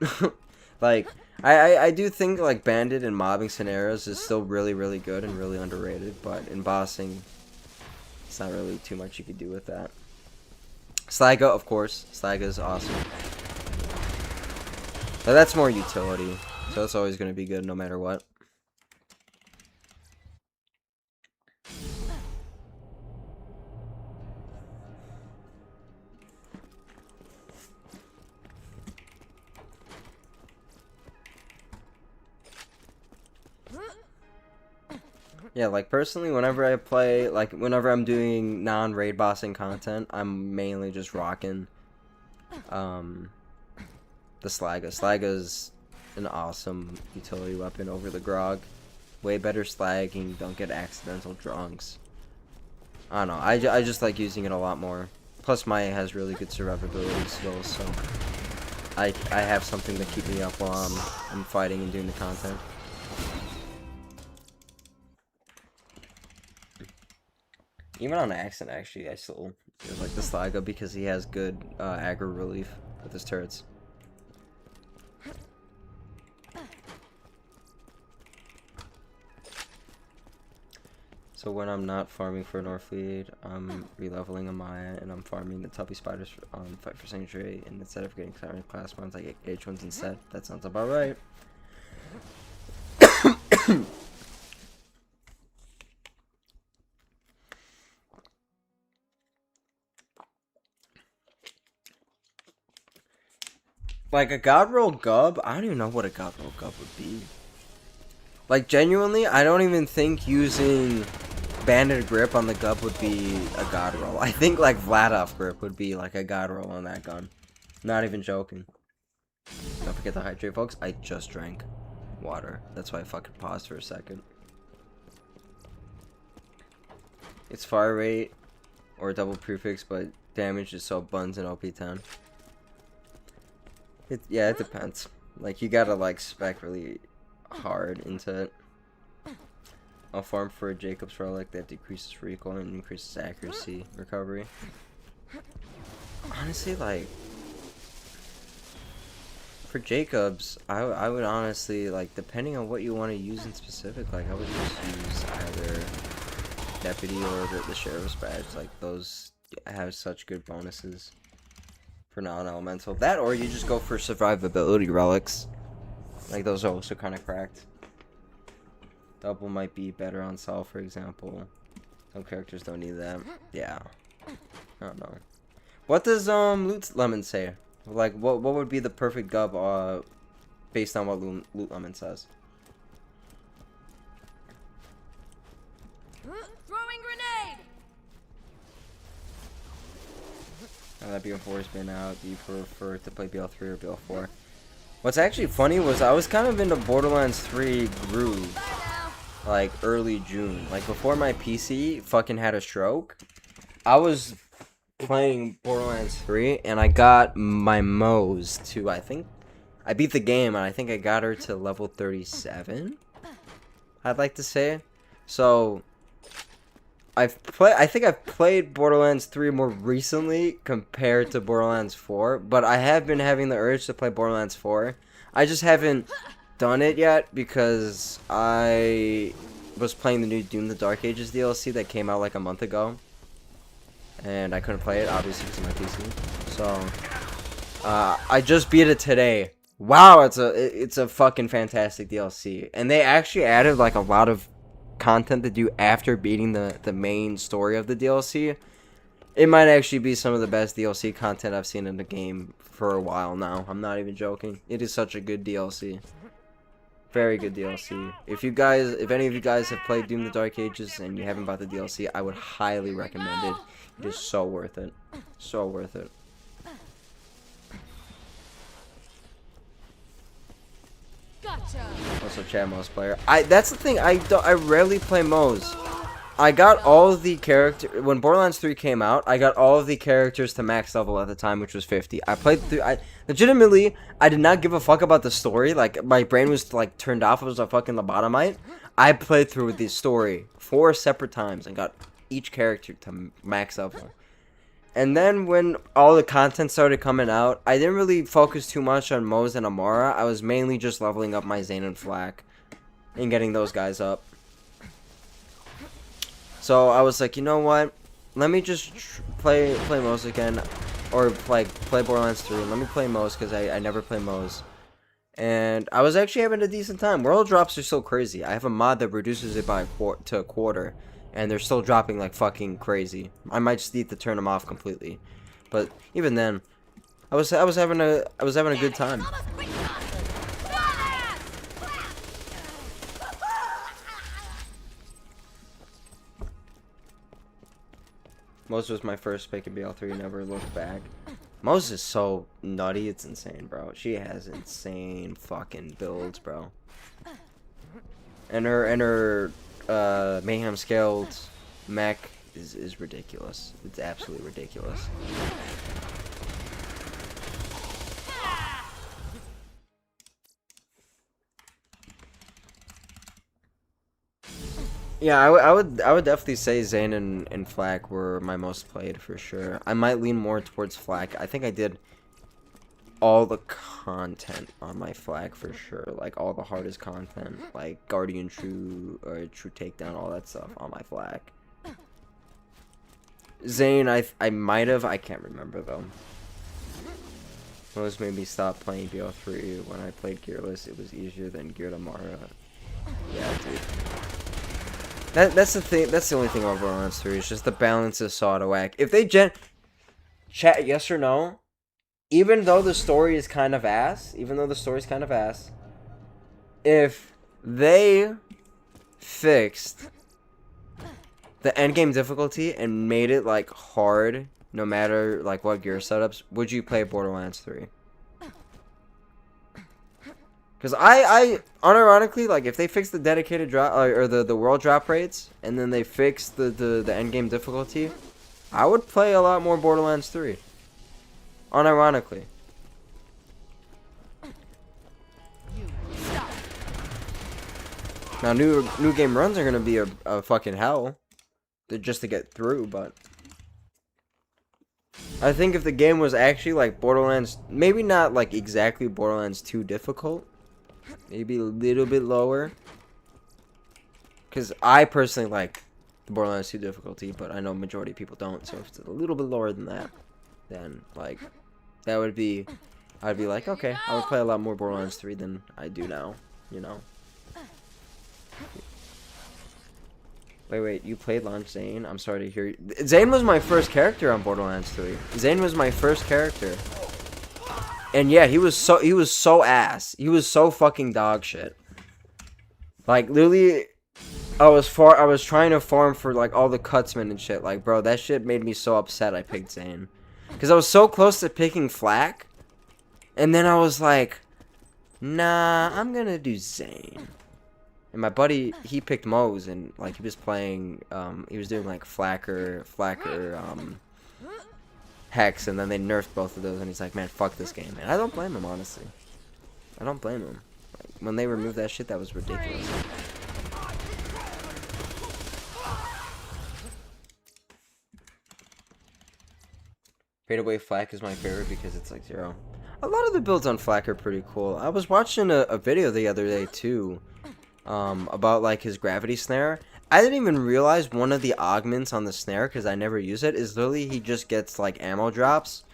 Like I do think like bandit in mobbing scenarios is still really good and really underrated, but in bossing it's not really too much you could do with that. Slaga, of course. Slaga is awesome. But that's more utility, so it's always going to be good no matter what. Yeah, like personally, whenever I play, like whenever I'm doing non-raid bossing content, I'm mainly just rocking the Slaga. Slaga's an awesome utility weapon over the Grog. Way better slagging, don't get accidental drunks. I don't know, I just like using it a lot more. Plus Maya has really good survivability skills, so I have something to keep me up while I'm fighting and doing the content. Even on accident, actually, I still like the Slaga because he has good aggro relief with his turrets. So when I'm not farming for Norfleet, I'm releveling a Maya and I'm farming the Tuppy Spiders on Fight for Sanctuary, and instead of getting Siren class ones, I get H ones instead. That sounds about right. Like a God Roll Gub, I don't even know what a God Roll Gub would be. Like genuinely, I don't even think using Banded Grip on the Gub would be a God Roll. I think like Vladoff Grip would be like a God Roll on that gun. Not even joking. Don't forget to hydrate, folks. I just drank water. That's why I fucking paused for a second. It's fire rate or double prefix, but damage is so buns in OP10. Yeah, it depends. Like, you gotta, like, spec really hard into it. I'll farm for a Jacob's Relic that decreases recoil and increases accuracy recovery. Honestly, like, for Jacob's, I would honestly, like, depending on what you want to use in specific, like, I would just use either Deputy or the Sheriff's Badge. Like, those have such good bonuses for non-elemental. That, or you just go for survivability relics. Like, those are also kind of cracked. Double might be better on Sol, for example. Some characters don't need that. Yeah. I don't know. What does Loot Lemon say? Like, what would be the perfect gub based on what Loot Lemon says? Throwing grenade. Now that BL4 has been out, do you prefer to play BL3 or BL4? What's actually funny was I was kind of into Borderlands 3 groove, like, early June. Like, before my PC fucking had a stroke, I was playing Borderlands 3, and I got my Moze to, I think, I beat the game, and I think I got her to level 37, I'd like to say. So, I think I've played Borderlands 3 more recently compared to Borderlands 4, but I have been having the urge to play Borderlands 4. I just haven't done it yet because I was playing the new Doom the Dark Ages DLC that came out like a month ago. and I couldn't play it obviously because of my PC. So I just beat it today. Wow, it's a fucking fantastic DLC, and they actually added like a lot of content to do after beating the main story of the DLC. It might actually be some of the best DLC content I've seen in the game for a while now. I'm not even joking. It is such a good DLC. Very good DLC. If any of you guys have played Doom: The Dark Ages and you haven't bought the DLC, I would highly recommend it. It is so worth it. So worth it. Gotcha. Also, Chad Mo's player. That's the thing. I rarely play Mo's. I got all of the when Borderlands 3 came out. I got all of the characters to max level at the time, which was 50. I played through. Legitimately, I did not give a fuck about the story. Like my brain was like turned off. I was a fucking lobotomite. I played through the story 4 separate times and got each character to max level. And then when all the content started coming out, I didn't really focus too much on Moze and Amara. I was mainly just leveling up my Zane and Flak and getting those guys up. So I was like, you know what? Let me just play Moze again, or like play Borderlands 3. Let me play Moze because I never play Moze. And I was actually having a decent time. World drops are so crazy. I have a mod that reduces it by a quarter. And they're still dropping like fucking crazy. I might just need to turn them off completely, but even then, I was having a good time. Mose was my first pick in BL3. Never looked back. Mose is so nutty. It's insane, bro. She has insane fucking builds, bro. And her Mayhem scaled mech is ridiculous. It's absolutely ridiculous. Yeah, I would definitely say Zane and Flak were my most played for sure. I might lean more towards Flak. I think I did all the content on my Flak for sure, like all the hardest content, like Guardian True or True Takedown, all that stuff on my Flak. Zane, I might have, I can't remember though. Those made me stop playing BO3 when I played Gearless. It was easier than Geared Amara. Yeah, dude. That's the thing. That's the only thing about Borderlands 3 is just the balance is so out of whack. If they chat yes or no. Even though the story is kind of ass, if they fixed the endgame difficulty and made it like hard, no matter like what gear setups, would you play Borderlands 3? Because I unironically, like if they fix the dedicated drop or the world drop rates and then they fix the endgame difficulty, I would play a lot more Borderlands 3. Unironically. Now new game runs are gonna be a fucking hell. Just to get through, but I think if the game was actually like Borderlands, maybe not like exactly Borderlands 2 difficult, maybe a little bit lower. Because I personally like the Borderlands 2 difficulty, but I know majority of people don't, so if it's a little bit lower than that, then like that would be, I'd be like, okay, I would play a lot more Borderlands 3 than I do now, you know. Wait, you played Launch Zane? I'm sorry to hear you. Zane was my first character on Borderlands 3. Zane was my first character. And yeah, he was so ass. He was so fucking dog shit. Like literally I was trying to farm for like all the cutsmen and shit. Like, bro, that shit made me so upset I picked Zane. Because I was so close to picking Flak. And then I was like, nah, I'm gonna do Zane. And my buddy, he picked Moze, and like he was playing, he was doing like Flacker, Hex, and then they nerfed both of those, and he's like, man, fuck this game. And I don't blame him, honestly. I don't blame him. Like, when they removed that shit, that was ridiculous. Fadeaway Flak is my favorite because it's like 0. A lot of the builds on Flak are pretty cool. I was watching a video the other day too, about like his gravity snare. I didn't even realize one of the augments on the snare, because I never use it, is literally he just gets, like, ammo drops.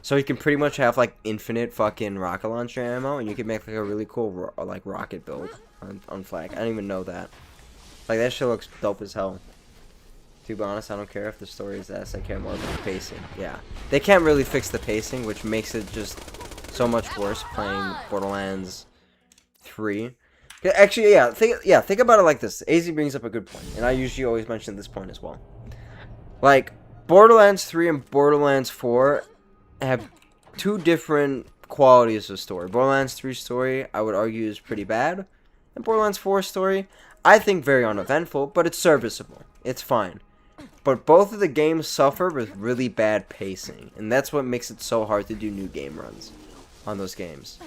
So he can pretty much have, like, infinite fucking rocket launcher ammo, and you can make, like, a really cool, like, rocket build on Flag. I didn't even know that. Like, that shit looks dope as hell. To be honest, I don't care if the story is ass. I care more about the pacing. Yeah. They can't really fix the pacing, which makes it just so much worse playing Borderlands 3. Actually, think about it like this. AZ brings up a good point, and I usually always mention this point as well. Like, Borderlands 3 and Borderlands 4 have two different qualities of story. Borderlands 3 story, I would argue, is pretty bad. And Borderlands 4 story, I think very uneventful, but it's serviceable. It's fine. But both of the games suffer with really bad pacing, and that's what makes it so hard to do new game runs on those games.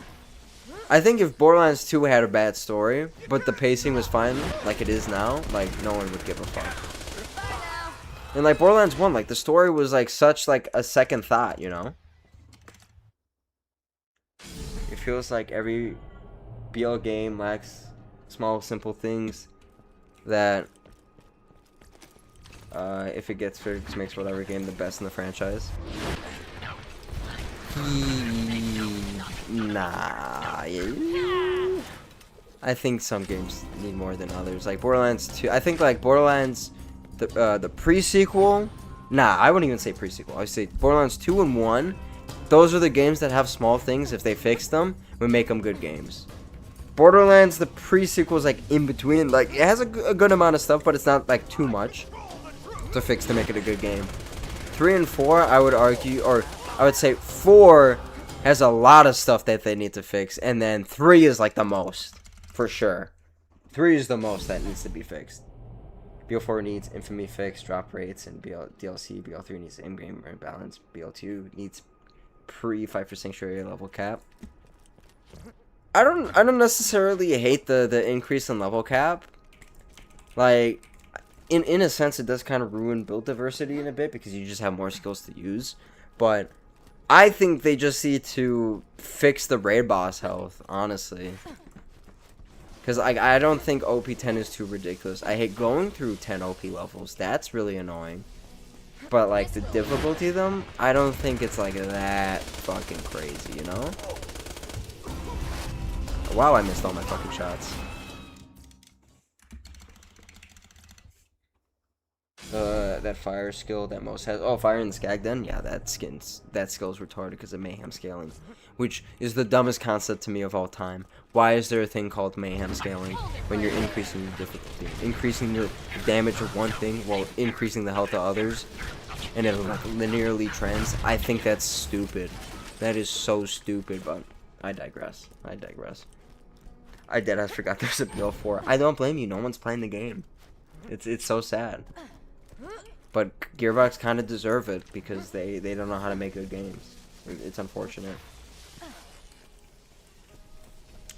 I think if Borderlands 2 had a bad story, but the pacing was fine, like it is now, like, no one would give a fuck. And, like, Borderlands 1, like, the story was, like, such, like, a second thought, you know? It feels like every BL game lacks small, simple things that, if it gets fixed, makes whatever game the best in the franchise. Nah. I think some games need more than others. Like Borderlands 2. I think like Borderlands, the pre-sequel. Nah, I wouldn't even say pre-sequel. I would say Borderlands 2 and 1. Those are the games that have small things. If they fix them, would make them good games. Borderlands, the pre-sequel is like in between. Like it has a good amount of stuff, but it's not like too much to fix to make it a good game. 3 and 4, I would argue, or I would say 4 has a lot of stuff that they need to fix, and then 3 is like the most, for sure. 3 is the most that needs to be fixed. BL4 needs infamy fix, drop rates, and DLC. BL3 needs in-game balance. BL2 needs pre-Fight for Sanctuary level cap. I don't necessarily hate the increase in level cap. Like, in a sense, it does kind of ruin build diversity in a bit because you just have more skills to use. But I think they just need to fix the raid boss health, honestly. Because I don't think OP10 is too ridiculous. I hate going through 10 OP levels. That's really annoying. But, like, the difficulty of them, I don't think it's, like, that fucking crazy, you know? Wow, I missed all my fucking shots. That fire skill that most has. Oh, fire in the skag then? Yeah, that skill's retarded because of mayhem scaling. Which is the dumbest concept to me of all time. Why is there a thing called mayhem scaling when you're increasing the difficulty? Increasing your damage of one thing while increasing the health of others. And it like linearly trends. I think that's stupid. That is so stupid, but I digress. I deadass forgot there's a BL4. I don't blame you, no one's playing the game. It's so sad. But Gearbox kind of deserve it because they don't know how to make good games. It's unfortunate.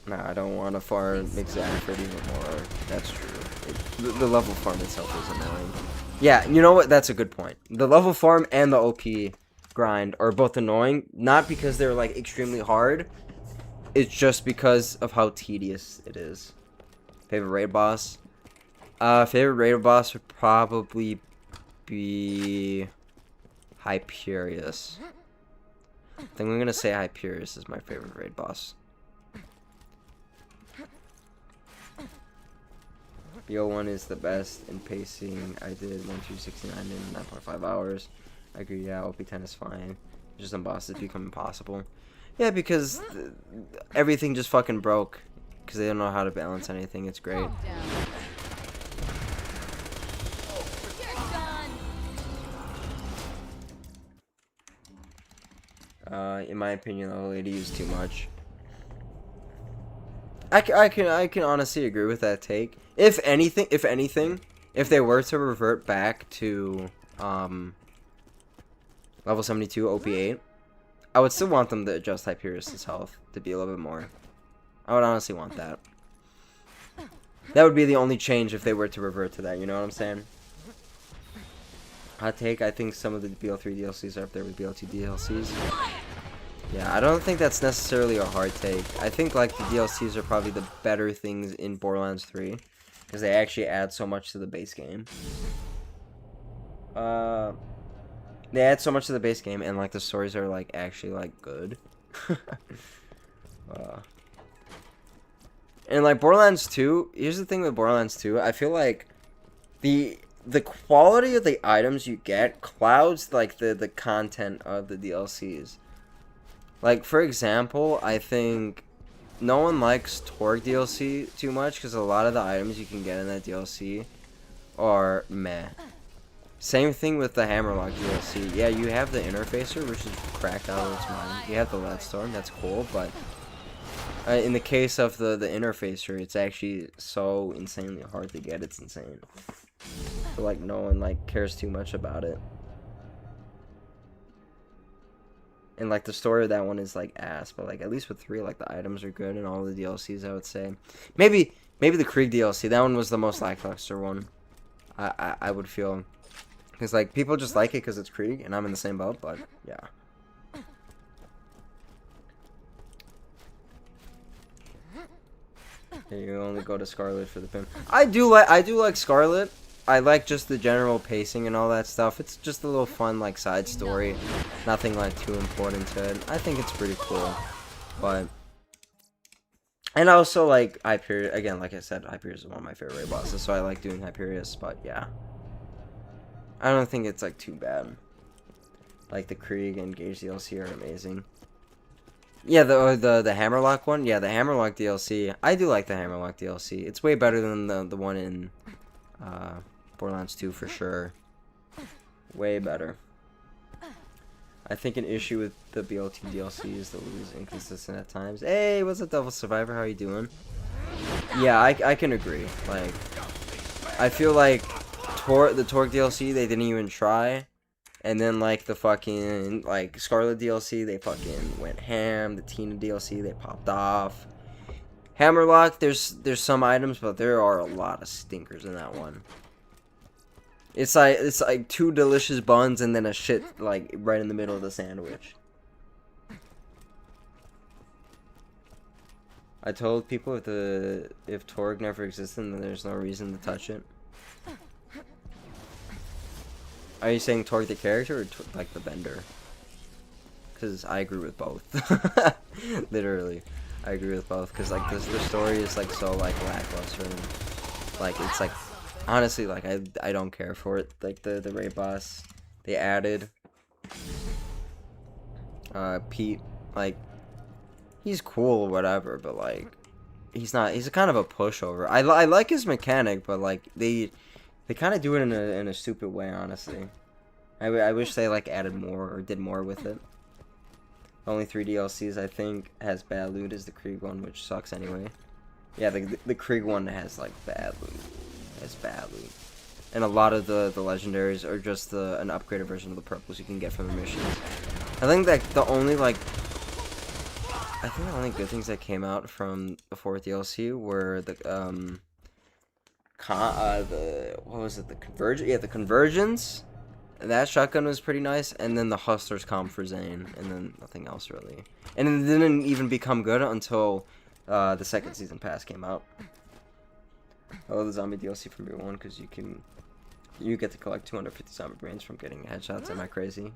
Nah, I don't want to farm Exaford even more. That's true. The level farm itself is annoying. Yeah, you know what? That's a good point. The level farm and the OP grind are both annoying. Not because they're like extremely hard. It's just because of how tedious it is. Favorite raid boss? Favorite raid boss would probably be Hyperius. I think I'm gonna say Hyperius is my favorite raid boss. BO1 is the best in pacing. I did 1269 in 9.5 hours. I agree, yeah, OP10 is fine. Just some bosses become impossible. Yeah, because everything just fucking broke. Because they don't know how to balance anything. It's great. In my opinion, the lady used too much. I can honestly agree with that take. If anything, if they were to revert back to level 72 OP8, I would still want them to adjust Hyperius' health to be a little bit more. I would honestly want that. That would be the only change if they were to revert to that, you know what I'm saying? Hot take, I think some of the BL3 DLCs are up there with BL2 DLCs. Yeah, I don't think that's necessarily a hard take. I think like the DLCs are probably the better things in Borderlands 3. because they actually add so much to the base game. They add so much to the base game, and like the stories are like actually like good. And like Borderlands 2, here's the thing with Borderlands 2, I feel like the quality of the items you get clouds like the content of the DLCs. Like for example, I think no one likes Torg DLC too much because a lot of the items you can get in that DLC are meh. Same thing with the Hammerlock DLC. Yeah, you have the interfacer, which is cracked out of its mind. You have the Leadstorm, that's cool, but in the case of the interfacer, it's actually so insanely hard to get. It's insane. But like no one like cares too much about it. And like the story of that one is like ass, but like at least with 3, like the items are good and all the DLCs, I would say. Maybe the Krieg DLC, that one was the most lackluster one. I would feel, because like people just like it because it's Krieg, and I'm in the same boat. But yeah. You only go to Scarlet for the pin. I do like Scarlet. I like just the general pacing and all that stuff. It's just a little fun like side story. Nothing like too important to it. I think it's pretty cool. But and I also like Hyperion. Again, like I said, Hyperion is one of my favorite raid bosses, so I like doing Hyperion, but yeah. I don't think it's like too bad. Like the Krieg and Gage DLC are amazing. Yeah, the Hammerlock one. Yeah, the Hammerlock DLC. I do like the Hammerlock DLC. It's way better than the one in Borderlands 2 for sure. Way better. I think an issue with the BLT DLC is that it was inconsistent at times. Hey, what's up, Devil Survivor? How you doing? Yeah, I can agree. Like, I feel like the Torque DLC, they didn't even try. And then, like, the fucking, like, Scarlet DLC, they fucking went ham. The Tina DLC, they popped off. Hammerlock, there's some items, but there are a lot of stinkers in that one. It's like 2 delicious buns and then a shit, like, right in the middle of the sandwich. I told people if Torg never existed, then there's no reason to touch it. Are you saying Torg the character or like the vendor? Because I agree with both. Literally, I agree with both. Because like the story is like so like lackluster and like it's like honestly like I don't care for it. Like the raid boss they added. Pete, like he's cool or whatever, but like he's a kind of a pushover. I like his mechanic, but like they kind of do it in a stupid way, honestly. I wish they like added more or did more with it. Only 3 DLCs I think has bad loot is the Krieg one, which sucks anyway. Yeah, the Krieg one has like bad loot. It's bad loot. And a lot of the legendaries are just an upgraded version of the purples you can get from the missions. I think that the only good things that came out from the 4th DLC were the what was it, the convergence? Yeah, the convergence. That shotgun was pretty nice, and then the Hustler's comp for Zane, and then nothing else really. And it didn't even become good until the 2nd season pass came out. I love the zombie DLC from year 1 because you get to collect 250 zombie brains from getting headshots. Am I crazy?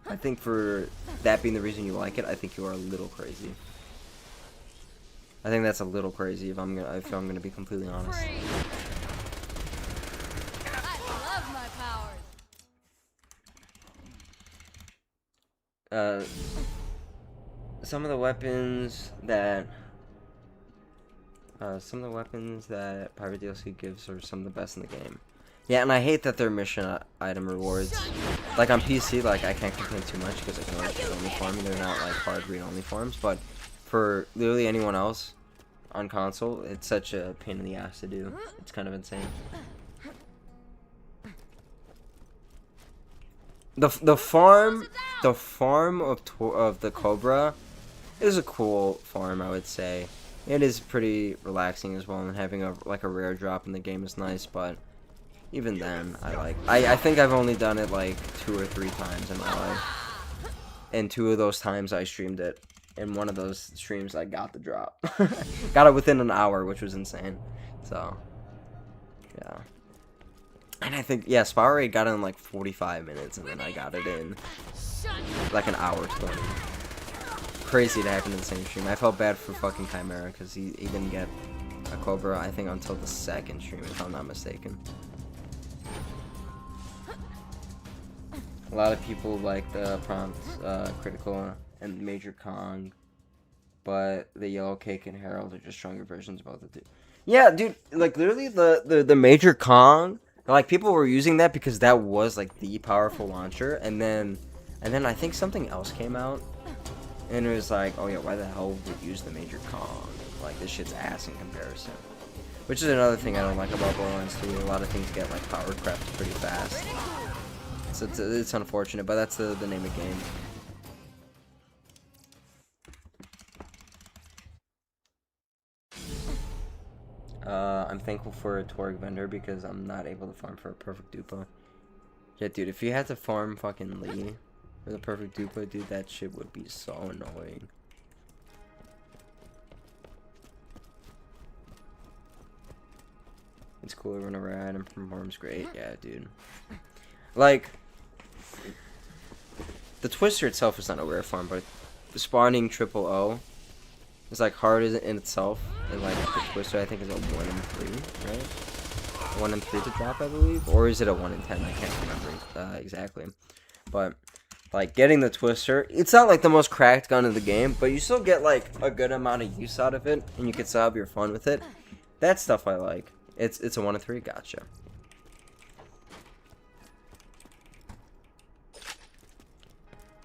I think for that being the reason you like it, I think you are a little crazy. I think that's a little crazy if I'm gonna be completely honest. I love my powers. Some of the weapons that Pirate DLC gives are some of the best in the game. Yeah, and I hate that they're mission item rewards. Like on PC, like I can't complain too much because I can like read only farm. They're not like hard read only farms, but for literally anyone else on console, it's such a pain in the ass to do. It's kind of insane. The farm of the Cobra is a cool farm, I would say. It is pretty relaxing as well, and having a rare drop in the game is nice, but even then, I think I've only done it like 2 or 3 times in my life. And 2 of those times I streamed it. In one of those streams I got the drop. Got it within an hour, which was insane. So, Yeah. And I think, yeah, Spire Raid got in like 45 minutes, and then I got it in like an hour 20. Crazy to happen in the same stream. I felt bad for fucking Chimera because he didn't get a Cobra, I think, until the second stream, if I'm not mistaken. A lot of people like the prompt Critical and Major Kong, but the Yellow Cake and Herald are just stronger versions of both the two. Yeah, dude, like literally the Major Kong, like people were using that because that was like the powerful launcher, and then I think something else came out, and it was like, oh yeah, why the hell would you use the Major Kong? Like this shit's ass in comparison. Which is another thing I don't like about Borderlands 3. A lot of things get like power crept pretty fast. So it's unfortunate, but that's the name of the game. I'm thankful for a Torg vendor because I'm not able to farm for a perfect dupa. Yeah, dude, if you had to farm fucking Lee for the perfect dupa, dude, that shit would be so annoying. It's cooler when a rare item performs great. Yeah, dude. Like, the Twister itself is not a rare farm, but spawning triple O is like hard in itself. And like the Twister, I think is a 1 in 3, right? 1 in 3 to drop, I believe, or is it a 1 in 10? I can't remember exactly. But like getting the Twister, it's not like the most cracked gun in the game, but you still get like a good amount of use out of it, and you can still have your fun with it. That stuff I like. It's a 1 in 3. Gotcha.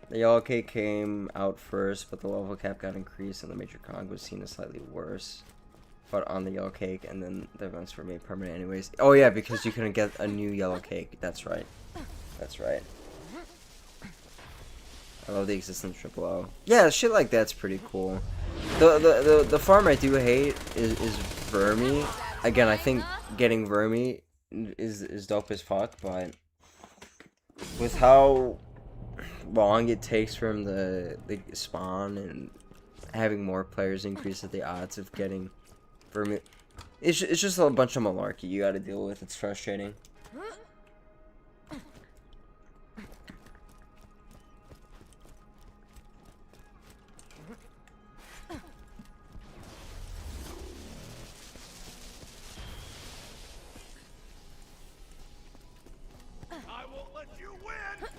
The Yellow Cake came out first, but the level cap got increased, and the Major Kong was seen as slightly worse. But on the Yellow Cake, and then the events were made permanent anyways. Oh yeah, because you couldn't get a new Yellow Cake. That's right. That's right. I love the existence of Triple O. Yeah, shit like that's pretty cool. The farm I do hate is Vermi. Again, I think getting Vermi is dope as fuck, but with how long it takes from the spawn and having more players increases the odds of getting Vermi, it's just a bunch of malarkey you gotta deal with. It's frustrating.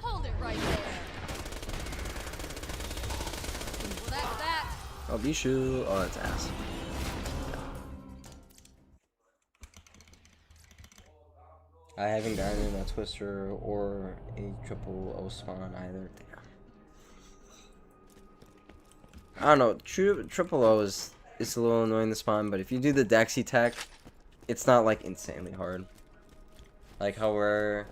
Hold it right there. Well, that's that. Oh, Bishu. Oh, that's ass. I haven't gotten a Twister or a triple O spawn either. Damn. I don't know. Triple O is a little annoying to spawn, but if you do the Dexy tech, it's not like insanely hard. Like how rare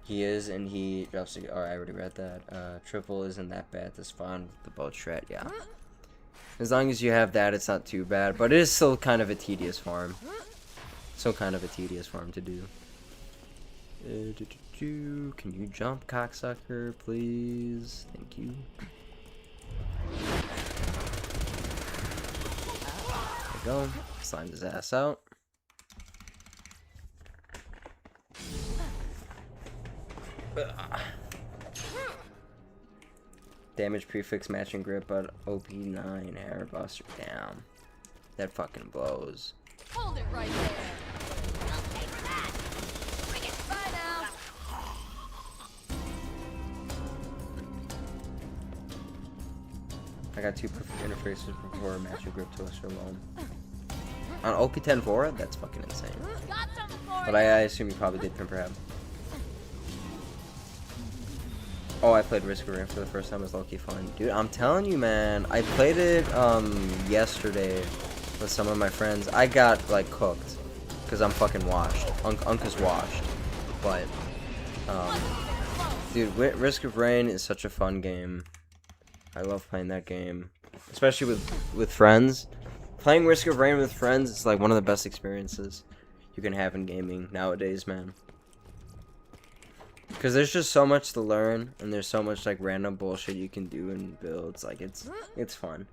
he is, and he drops. Oh, I already read that. Triple isn't that bad to spawn with the bow shred. Yeah. As long as you have that, it's not too bad. But it is still kind of a tedious farm. Still kind of a tedious farm to do. Can you jump, cocksucker, please? Thank you. There we go. Slimed his ass out. Damage prefix matching grip, but OP9 hair buster. Damn. That fucking blows. Hold it right there. I'll pay for that. Bring it. Bye now. I got 2 perfect interfaces before matching grip to Lester alone. On OP10 Vora? That's fucking insane. Got something for But I assume you probably did Pimper Hab. Oh, I played Risk of Rain for the first time. It was low-key fun. Dude, I'm telling you, man. I played it yesterday with some of my friends. I got, like, cooked. Because I'm fucking washed. Unk is washed. But, dude, Risk of Rain is such a fun game. I love playing that game. Especially with friends. Playing Risk of Rain with friends is, like, one of the best experiences you can have in gaming nowadays, man. Because there's just so much to learn, and there's so much like random bullshit you can do in builds. Like it's fun.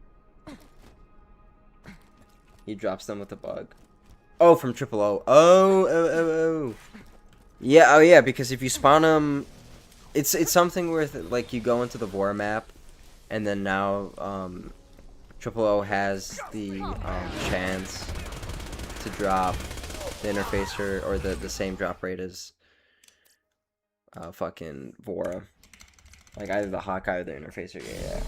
He drops them with a bug. Oh, from Triple O. Oh. Yeah, oh yeah, because if you spawn them, it's something where like you go into the Vor map, and then now Triple O has the chance to drop the interfacer or the same drop rate as fucking Vora, like either the Hawkeye or the interfacer. Yeah.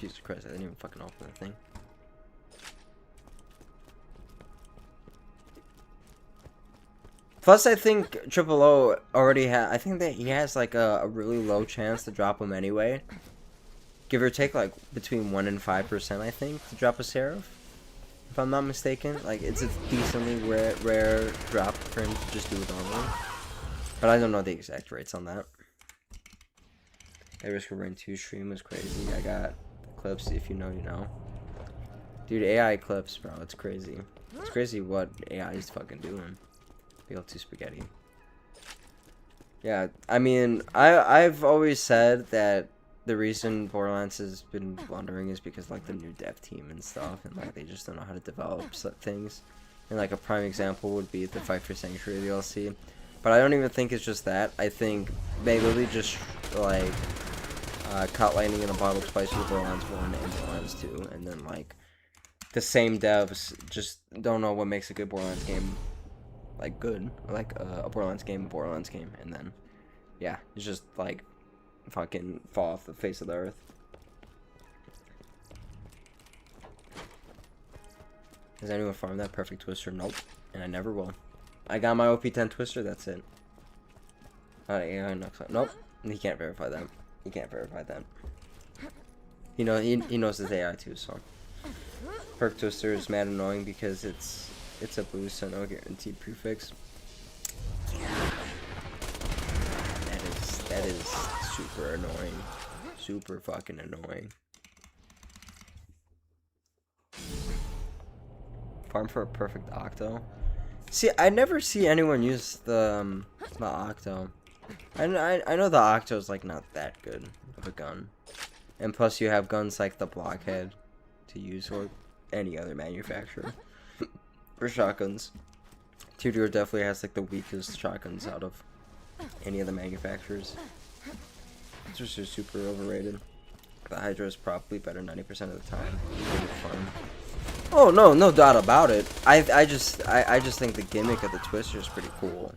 Jesus Christ, I didn't even fucking open that thing. Plus, I think Triple O already I think that he has like a really low chance to drop him anyway. Give or take like between 1 and 5%, I think, to drop a Seraph. If I'm not mistaken. Like, it's a decently rare drop for him to just do it normally. But I don't know the exact rates on that. Risk of Rain 2 stream was crazy. I got clips, if you know, you know. Dude, AI clips, bro, it's crazy. It's crazy what AI is fucking doing. BL2 spaghetti. Yeah, I mean, I've always said that the reason Borderlands has been blundering is because, like, the new dev team and stuff, and, like, they just don't know how to develop things. And, like, a prime example would be the Fight for Sanctuary DLC. But I don't even think it's just that. I think they literally just, like, caught lightning in a bottle twice with Borderlands 1 and Borderlands 2, and then, like, the same devs just don't know what makes a good Borderlands game, like, good. Or, like, a Borderlands game, and then, yeah, it's just, like, fucking fall off the face of the earth. Has anyone farmed that perfect twister? Nope. And I never will. I got my OP10 twister, that's it. Nope. He can't verify that. He can't verify that. He knows his AI too, so. Perk twister is mad annoying because it's a boost, so no guaranteed prefix. That is super annoying. Super fucking annoying. Farm for a perfect octo. See, I never see anyone use the octo. I know the octo is like not that good of a gun, and plus you have guns like the Blockhead to use, or any other manufacturer for shotguns. 2-door definitely has like the weakest shotguns out of any of the manufacturers. It's just super overrated. The Hydra is probably better 90% of the time. Oh no doubt about it. I just think the gimmick of the twister is pretty cool.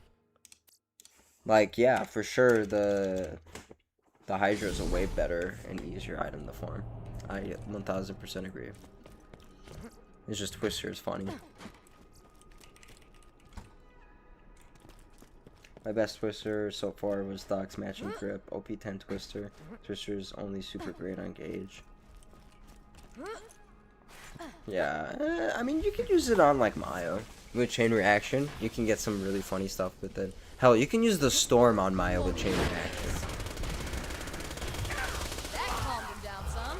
Like, yeah, for sure the Hydra is a way better and easier item to farm. I 1000% agree. It's just twister is funny. My best twister so far was Doc's matching grip, OP10 twister. Twister's only super great on gauge. Yeah, I mean, you could use it on like Maya with chain reaction. You can get some really funny stuff with it. Hell, you can use the storm on Maya with chain reaction. That calmed him down some.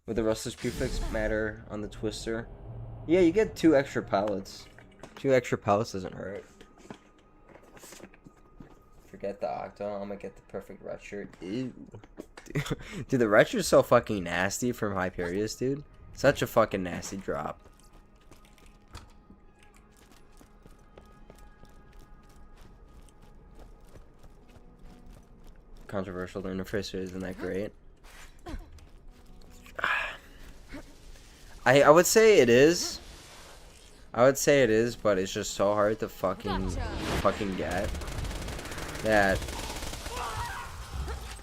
Would the rustless prefix matter on the twister? Yeah, you get 2 extra pellets. 2 extra pellets doesn't hurt. Forget the octo. I'm gonna get the perfect red shirt. Ew. Dude, the red shirt's so fucking nasty from Hyperius, dude. Such a fucking nasty drop. Controversial, the interface isn't that great. I would say it is. I would say it is, but it's just so hard to fucking get that,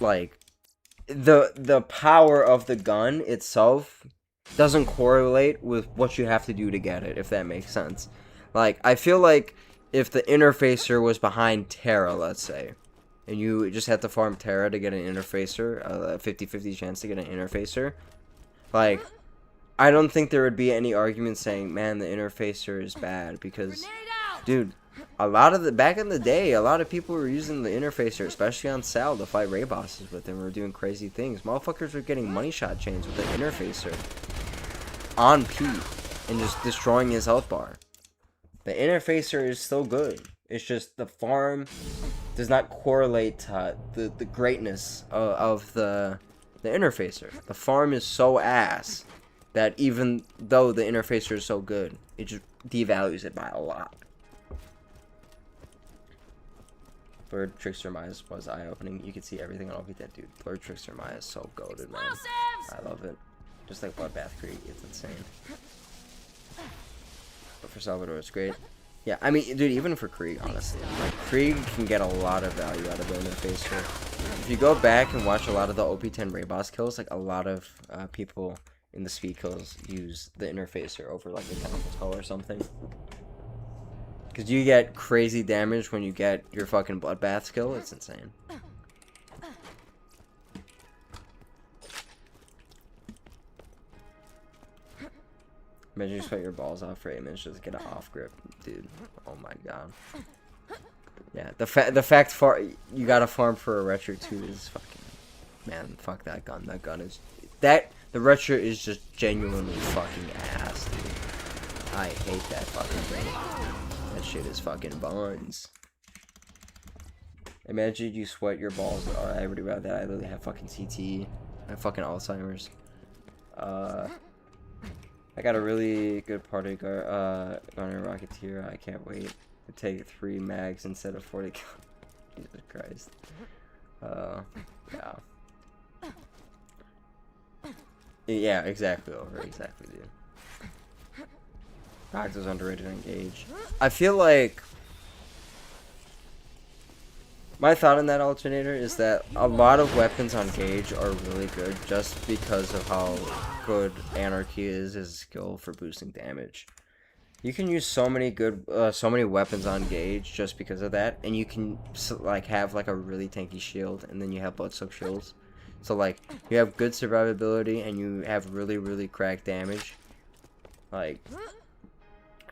like, the power of the gun itself doesn't correlate with what you have to do to get it, if that makes sense. Like, I feel like if the interfacer was behind Terra, let's say, and you just had to farm Terra to get an interfacer, a 50-50 chance to get an interfacer, like, I don't think there would be any argument saying, man, the interfacer is bad, because, dude, back in the day, a lot of people were using the interfacer, especially on Sal, to fight raid bosses with, and were doing crazy things. Motherfuckers were getting money shot chains with the interfacer on Pete, and just destroying his health bar. The interfacer is still good. It's just the farm does not correlate to the greatness of the interfacer. The farm is so ass that even though the interfacer is so good, it just devalues it by a lot. Blurred Trickster Maya was eye-opening. You can see everything on OP10, dude. Blurred Trickster Maya is so goated, man. I love it. Just like Bloodbath Creek, it's insane. But for Salvador, it's great. Yeah, I mean, dude, even for Krieg, honestly. Like, Krieg can get a lot of value out of the interfacer. If you go back and watch a lot of the OP10 raid boss kills, like, a lot of people in the speed kills use the interfacer over, like, a chemical toe or something. Because you get crazy damage when you get your fucking Bloodbath skill. It's insane. Imagine you sweat your balls off for 8 minutes just to get an off grip, dude. Oh my god. Yeah, the fact you gotta farm for a retro too is fucking, man. Fuck that gun. That gun is the retro is just genuinely fucking ass, dude. I hate that fucking thing. That shit is fucking buns. Imagine you sweat your balls. Oh, I already read that. I literally have fucking CTE. I have fucking Alzheimer's. I got a really good party Garner Rocketeer. I can't wait to take 3 mags instead of 40 kills. Jesus Christ. Yeah. Yeah, exactly, over. Exactly, dude. Rocked is underrated on Gage. I feel like my thought on that alternator is that a lot of weapons on Gage are really good just because of how good Anarchy is as a skill for boosting damage. You can use so many weapons on Gage just because of that, and you can like have like a really tanky shield, and then you have Bloodsoak shields. So like you have good survivability and you have really cracked damage. Like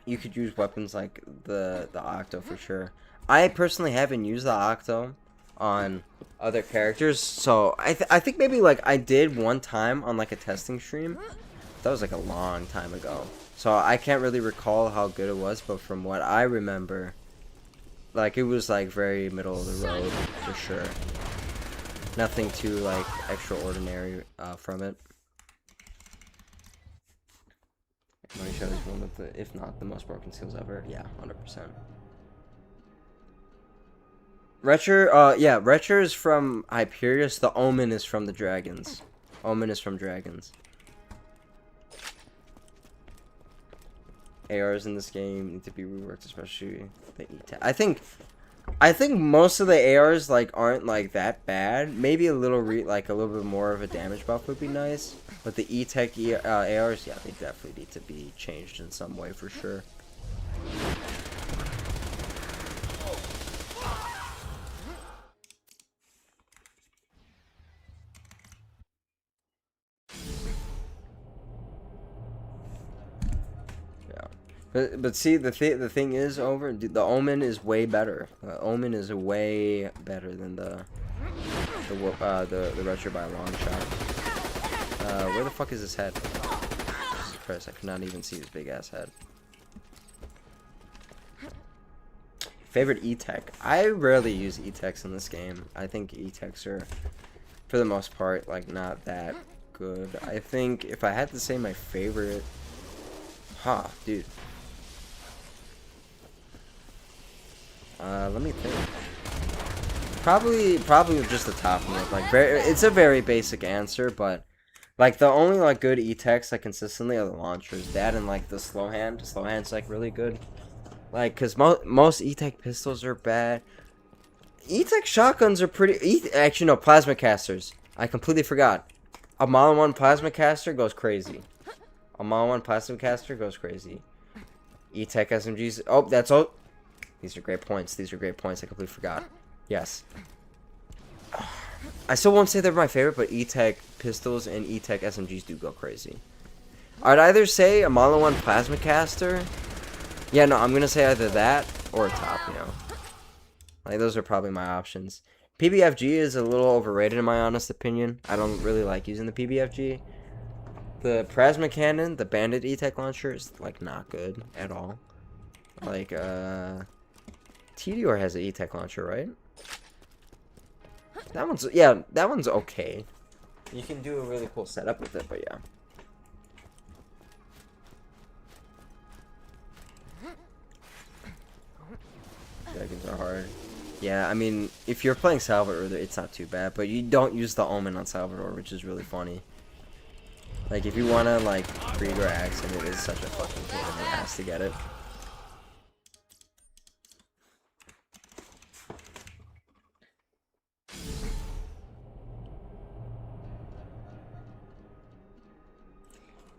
you could use weapons like the Octo for sure. I personally haven't used the Octo on other characters, so I think maybe like I did one time on like a testing stream. That was like a long time ago, so I can't really recall how good it was, but from what I remember, like it was like very middle of the road for sure. Nothing too like extraordinary from it. Money Shot is one of the, if not the most broken skills ever. Yeah, 100%. Retcher, yeah, Retcher is from Hyperius. The Omen is from the Dragons. Omen is from Dragons. ARs in this game need to be reworked, especially the E-Tech. I think most of the ARs like aren't like that bad. Maybe a little like a little bit more of a damage buff would be nice. But the E-Tech ARs, yeah, they definitely need to be changed in some way for sure. But see, the thing is, the Omen is way better. The Omen is way better than the Retro by a long shot. Where the fuck is his head? Jesus Christ, I could not even see his big ass head. Favorite E-Tech? I rarely use E-Techs in this game. I think E-Techs are, for the most part, like not that good. I think if I had to say my favorite, dude. Let me think. Probably just the top mid. Like it's a very basic answer, but like the only like good E-Techs like consistently are the launchers. That and like the slow hand. Slow hand's like really good. Like cause most E-Tech pistols are bad. E-Tech shotguns are pretty. Actually no, plasma casters. I completely forgot. A Model 1 plasma caster goes crazy. A Model 1 plasma caster goes crazy. E-Tech SMGs. Oh, that's all. These are great points. These are great points. I completely forgot. Yes. I still won't say they're my favorite, but E-Tech pistols and E-Tech SMGs do go crazy. I'd either say a Model 1 plasma caster. Yeah, no, I'm going to say either that or a top, you know. Like, those are probably my options. PBFG is a little overrated in my honest opinion. I don't really like using the PBFG. The plasma cannon, the Bandit E-Tech launcher is, like, not good at all. Like, TDR has an E-Tech launcher, right? That one's, yeah, that one's okay. You can do a really cool setup with it, but yeah. Dragons are hard. Yeah, I mean, if you're playing Salvador, it's not too bad, but you don't use the Omen on Salvador, which is really funny. Like, if you want to, like, breed or accent, it is such a fucking pain in the ass to get it.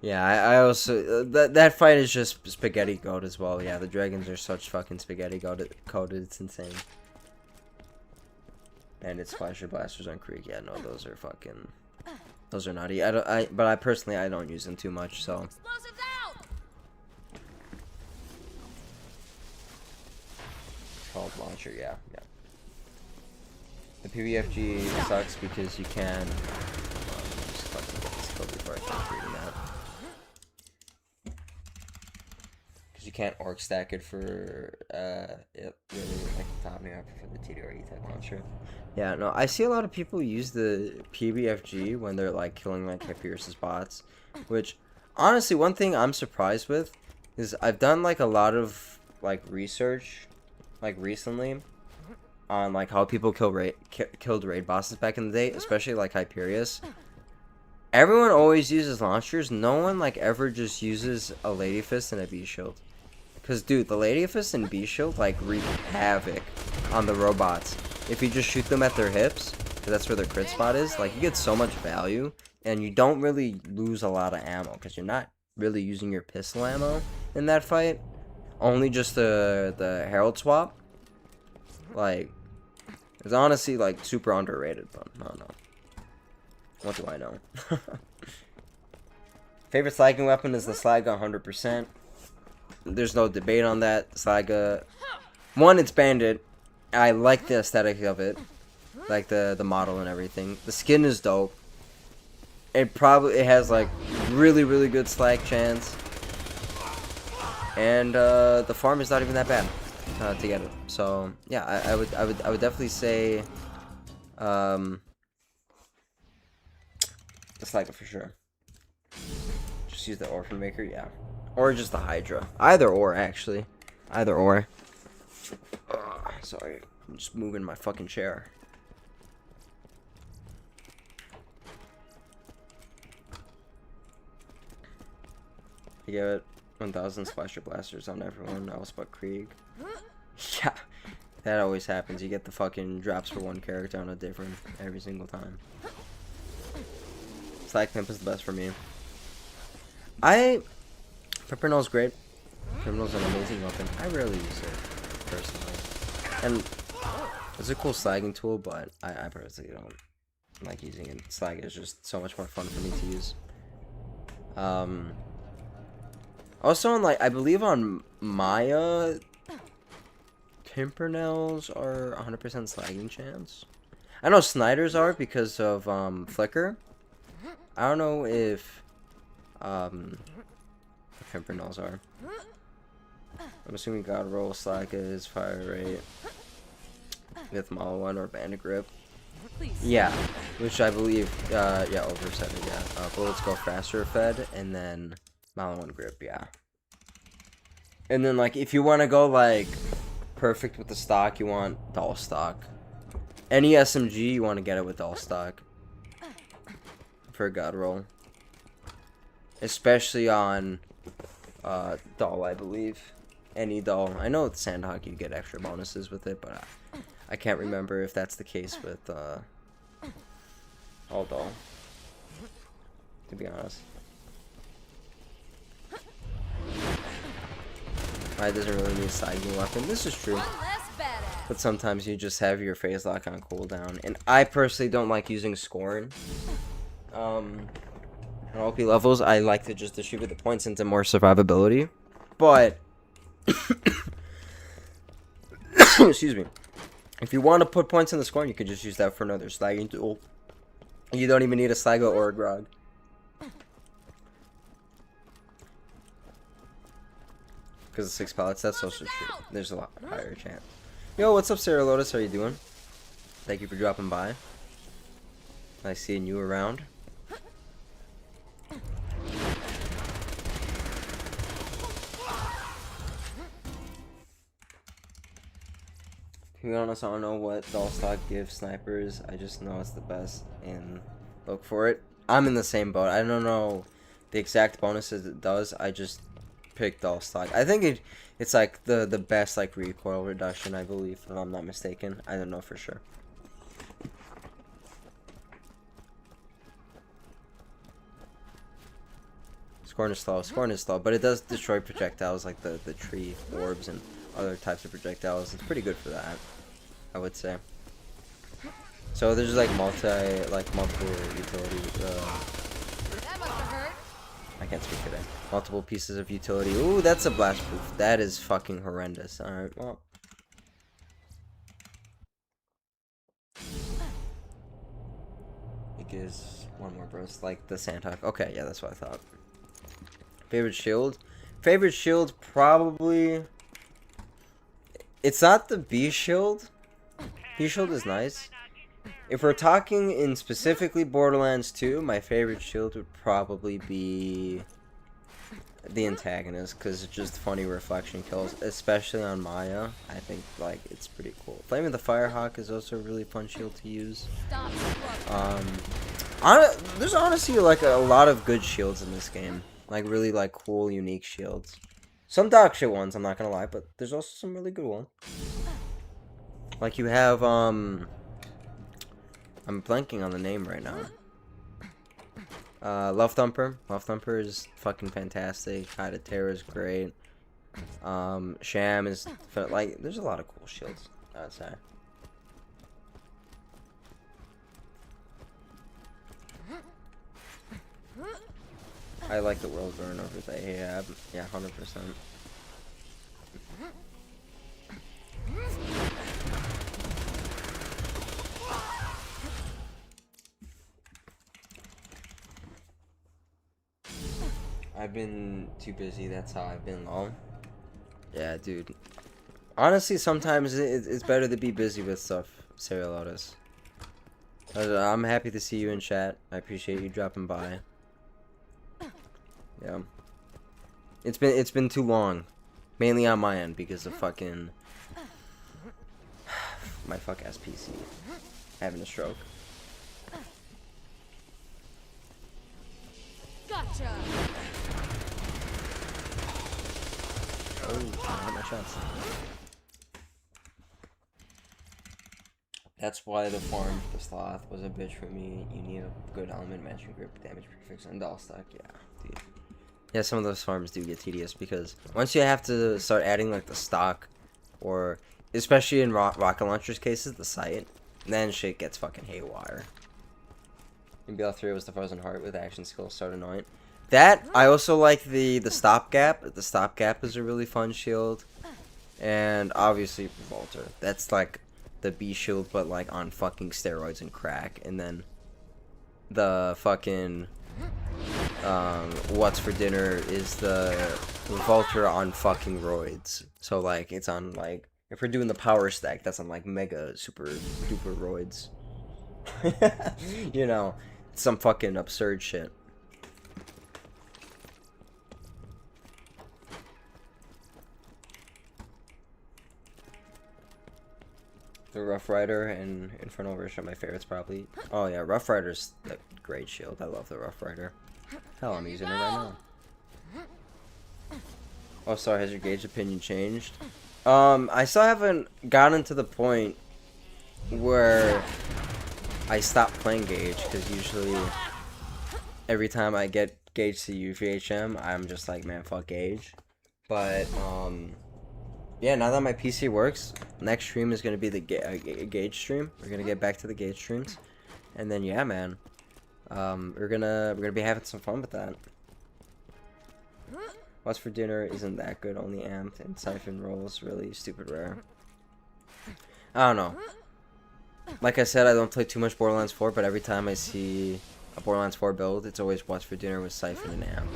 Yeah, I also that fight is just spaghetti goat as well. Yeah, the dragons are such fucking spaghetti coated. It's insane. And it's flasher blasters on Creek. Yeah, no, those are fucking. Those are naughty. But I personally I don't use them too much. So. Explosives out! It's called launcher. Yeah, yeah. The PVFG sucks because you can. Just fucking get this kill before I finish reading that. You can't orc stack it for it really like top me up for the TDR E-Tech launcher. Yeah, no, I see a lot of people use the PBFG when they're like killing like Hyperius's bots, which honestly one thing I'm surprised with is I've done like a lot of like research like recently on like how people killed raid bosses back in the day, especially like Hyperius. Everyone always uses launchers. No one like ever just uses a Lady Fist and a B shield. Because, dude, the Lady Fist and B shield, like, wreak havoc on the robots. If you just shoot them at their hips, because that's where their crit spot is, like, you get so much value, and you don't really lose a lot of ammo, because you're not really using your pistol ammo in that fight. Only just the Herald swap. Like, it's honestly, like, super underrated, but I don't know. What do I know? Favorite slagging weapon is the Slaga 100%. There's no debate on that. Slaga. One, it's banded. I like the aesthetic of it. Like the model and everything. The skin is dope. It has like really, really good slag chance. And the farm is not even that bad to get it. So yeah, I would definitely say the Slaga for sure. Just use the Orphan Maker, yeah. Or just the Hydra. Either or, actually. Either or. Sorry. I'm just moving my fucking chair. You get 1,000 splasher blasters on everyone else but Krieg. Yeah. That always happens. You get the fucking drops for one character on a different every single time. Slag Pimp is the best for me. Pimpernel's great. Pimpernel's an amazing weapon. I rarely use it, personally. And it's a cool slagging tool, but I personally don't like using it. Slag is just so much more fun for me to use. Also, on like, I believe on Maya, Pimpernels are 100% slagging chance. I know Snyder's are because of Flicker. I don't know if Pimpernels are. I'm assuming God Roll, Slack is fire rate with Mala 1 or Bandit Grip. Yeah, which I believe, yeah, oversetting, yeah. Bullets go faster fed, and then Mala 1 Grip, yeah. And then, like, if you want to go, like, perfect with the stock, you want Dull Stock. Any SMG, you want to get it with Dull Stock. For God Roll. Especially on Dull, I believe. Any Dull. I know with Sandhawk you get extra bonuses with it, but I can't remember if that's the case with all Dull. To be honest. It doesn't really need a siding weapon. This is true. But sometimes you just have your phase lock on cooldown. And I personally don't like using Scorn. On OP levels, I like to just distribute the points into more survivability. But excuse me. If you want to put points in the Scorn, you can just use that for another slagging tool. You don't even need a Slago or a Grog. Because of 6 pellets, that's also true. There's a lot higher chance. Yo, what's up, Sarah Lotus? How you doing? Thank you for dropping by. Nice seeing you around. To be honest, I don't know what doll stock gives snipers. I just know it's the best and look for it. I'm in the same boat. I don't know the exact bonuses it does. I just picked doll stock. I think it's like the best like recoil reduction, I believe, if I'm not mistaken. I don't know for sure. Scorn is slow, but it does destroy projectiles like the tree orbs and other types of projectiles. It's pretty good for that, I would say. So there's like multiple utility. That must have hurt. I can't speak today. Multiple pieces of utility. Ooh, that's a blast proof. That is fucking horrendous. All right, well. It gives one more burst, like the Sandhawk. Okay, yeah, that's what I thought. Favorite shield? Favorite shield probably... It's not the B shield. B shield is nice. If we're talking in specifically Borderlands 2, my favorite shield would probably be the antagonist, because it's just funny reflection kills, especially on Maya. I think like it's pretty cool. Flame of the Firehawk is also a really fun shield to use. There's honestly like a lot of good shields in this game. Like really like cool, unique shields. Some dog shit ones, I'm not gonna lie, but there's also some really good ones. Like you have I'm blanking on the name right now. Love Thumper. Love Thumper is fucking fantastic. Hide of Terror is great. Sham is like there's a lot of cool shields, I'd say. I like the World Burn over the AAB. Yeah, 100%. I've been too busy, that's how I've been long. Yeah, dude. Honestly, sometimes it's better to be busy with stuff, Sarah Lotus. I'm happy to see you in chat. I appreciate you dropping by. Yeah. It's been too long. Mainly on my end because of fucking my fuck ass PC having a stroke. Gotcha. Oh, not my shots. That's why the farm for the sloth was a bitch for me. You need a good element matching grip, damage prefix, and doll stack. Yeah, dude. Yeah, some of those farms do get tedious because once you have to start adding like the stock, or especially in rocket launchers cases, the sight, then shit gets fucking haywire. And BL3 was the Frozen Heart with action skill, start annoying. That I also like the stopgap. The stopgap is a really fun shield, and obviously Revolter. That's like the B shield, but like on fucking steroids and crack. And then the fucking what's for dinner is the Revolter on fucking roids. So like it's on like if we're doing the power stack, that's on like mega super duper roids. You know, some fucking absurd shit. The Rough Rider and Infernal version are my favorites, probably. Oh yeah, Rough Rider's a great shield. I love the Rough Rider. Hell, I'm using it right now. Oh, sorry, has your gauge opinion changed? I still haven't gotten to the point where I stop playing Gauge, because usually every time I get Gauge to UVHM, I'm just like, man, fuck Gauge. But, yeah, now that my PC works, next stream is going to be the Gauge stream. We're going to get back to the Gauge streams. And then, yeah, man, we're gonna be having some fun with that. What's for dinner isn't that good, only amped, and Siphon rolls really stupid rare. I don't know. Like I said, I don't play too much Borderlands 4, but every time I see a Borderlands 4 build, it's always What's for dinner with Siphon and amp.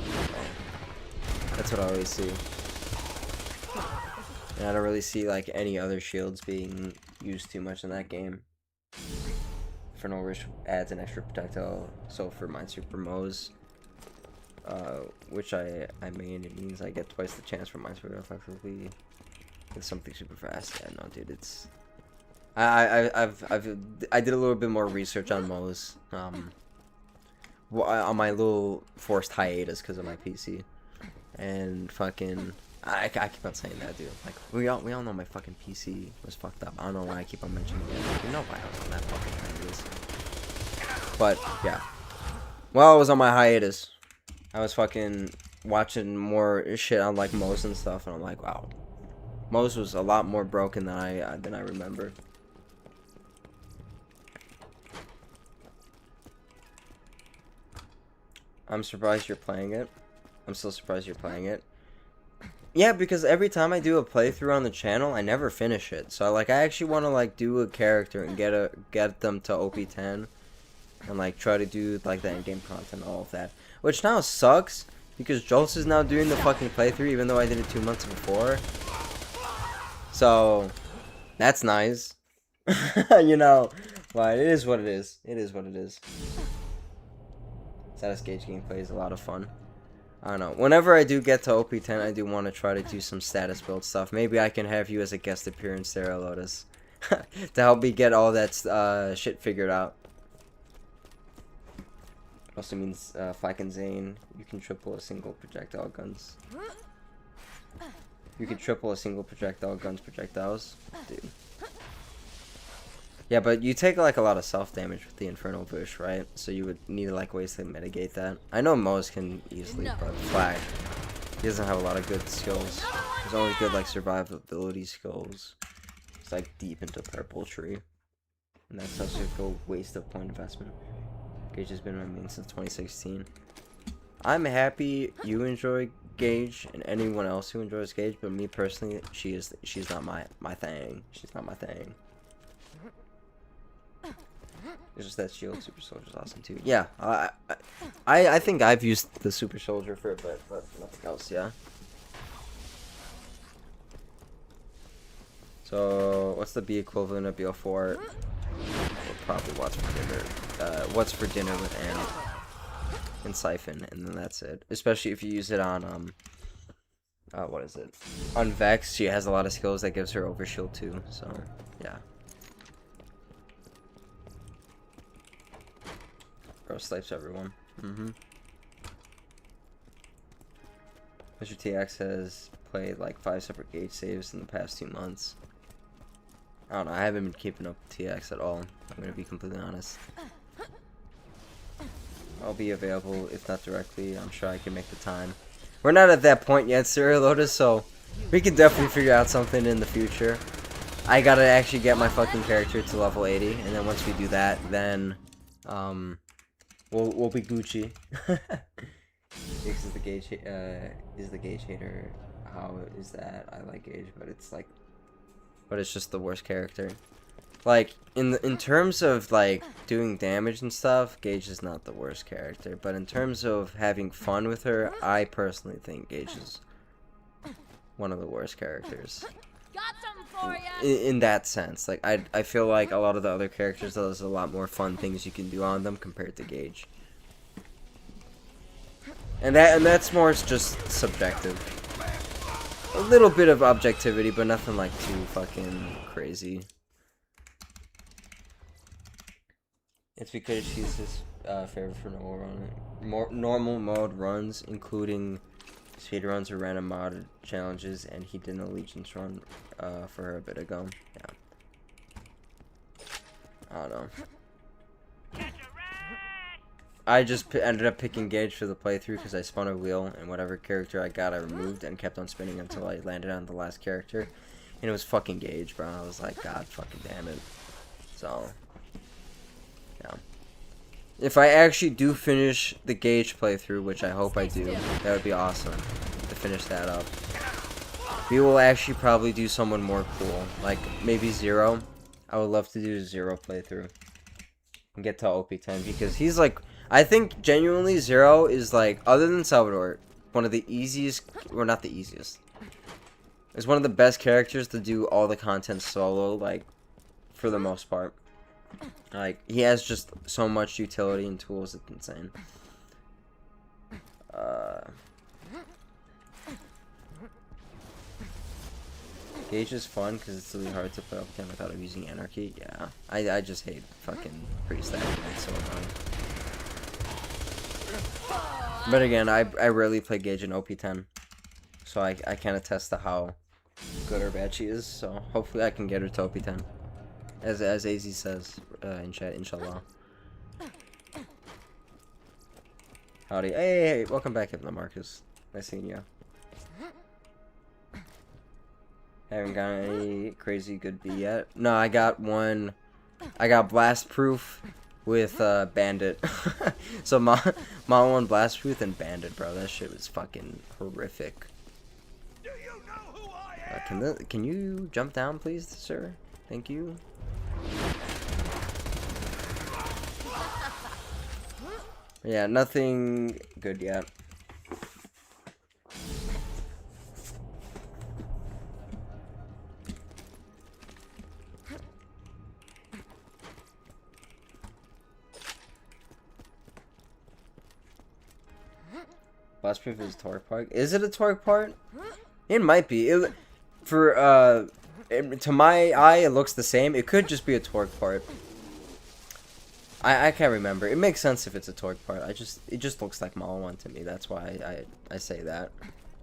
So that's what I always see. And I don't really see like any other shields being used too much in that game. Infernal Wish adds an extra projectile, so for Minesweeper Mo's, which I main, it means I get twice the chance for Minesweeper effectively with something super fast. Yeah, no, dude, it's I did a little bit more research on Mo's, on my little forced hiatus because of my PC, and fucking. I keep on saying that, dude. Like, we all know my fucking PC was fucked up. I don't know why I keep on mentioning it. You know why I was on that fucking hiatus. But, yeah. While I was on my hiatus, I was fucking watching more shit on, like, Mo's and stuff, and I'm like, wow. Mo's was a lot more broken than I remember. I'm surprised you're playing it. I'm still surprised you're playing it. Yeah, because every time I do a playthrough on the channel, I never finish it. So I actually want to like do a character and get them to OP10 and like try to do like the end game content, all of that. Which now sucks because Jolts is now doing the fucking playthrough even though I did it 2 months before. So that's nice. You know, but it is what it is. It is what it is. Status gauge gameplay is a lot of fun. I don't know. Whenever I do get to OP10, I do want to try to do some status build stuff. Maybe I can have you as a guest appearance there, Lotus. To help me get all that shit figured out. Also means Flak and Zane, you can triple a single projectile guns. You can triple a single projectile guns projectiles. Dude. Yeah, but you take like a lot of self-damage with the Infernal Bush, right? So you would need like ways to mitigate that. I know Mo's can easily, but Flag, he doesn't have a lot of good skills. He's only good like survivability skills. It's like deep into Purple Tree. And that's such a waste of point investment. Gage has been my main since 2016. I'm happy you enjoy Gage and anyone else who enjoys Gage, but me personally, she's not my thing. She's not my thing. It's just that shield super soldier's awesome too. Yeah, I think I've used the super soldier for a bit, but nothing else. Yeah. So what's the B equivalent of BO4? Well, probably what's for dinner. What's for dinner with Anne and Siphon, and then that's it. Especially if you use it on what is it? On Vex, she has a lot of skills that gives her overshield too. So yeah. Bro snipes everyone. Mr. TX has played like 5 separate Gage saves in the past 2 months. I don't know, I haven't been keeping up with TX at all. I'm gonna be completely honest. I'll be available, if not directly. I'm sure I can make the time. We're not at that point yet, Sir Lotus, so we can definitely figure out something in the future. I gotta actually get my fucking character to level 80, and then once we do that, then we'll be Gucci.Ix is the Gage hater. How is that? I like Gage, but it's just the worst character. Like in terms of like doing damage and stuff, Gage is not the worst character. But in terms of having fun with her, I personally think Gage is one of the worst characters. Got some for ya. In that sense, like I feel like a lot of the other characters, there's a lot more fun things you can do on them compared to Gage. And that's more just subjective. A little bit of objectivity, but nothing like too fucking crazy. It's because she's his favorite for normal mode runs, including speed runs or random modded challenges, and he did an Allegiance run for her a bit ago. Yeah. I don't know. I just ended up picking Gage for the playthrough because I spun a wheel, and whatever character I got I removed and kept on spinning until I landed on the last character. And it was fucking Gage, bro. I was like, God fucking damn it. So, yeah. If I actually do finish the Gage playthrough, which I hope I do, that would be awesome to finish that up. We will actually probably do someone more cool, like maybe Zero. I would love to do a Zero playthrough and get to OP10 because he's like, I think genuinely Zero is like, other than Salvador, one of the easiest, or not the easiest, Is one of the best characters to do all the content solo, like, for the most part. Like, he has just so much utility and tools, it's insane. Gage is fun because it's really hard to play all the time without using Anarchy. Yeah, I just hate fucking pre-stacking. It's so annoying. But again, I rarely play Gage in OP10. So I can't attest to how good or bad she is. So hopefully I can get her to OP10. As AZ says in chat, inshallah. Howdy. Hey, welcome back, Hypno Marcus. Nice seeing you. Haven't got any crazy good B yet. No, I got one. I got Blast Proof with Bandit. So Model 1 Blast Proof and Bandit, bro. That shit was fucking horrific. Do you know who I am? Can you jump down, please, sir? Thank you. Yeah, nothing good yet. Blast Proof is a torque part. Is it a torque part? It might be. To my eye, it looks the same. It could just be a torque part. I can't remember. It makes sense if it's a torque part. It just looks like Model 1 to me. That's why I say that.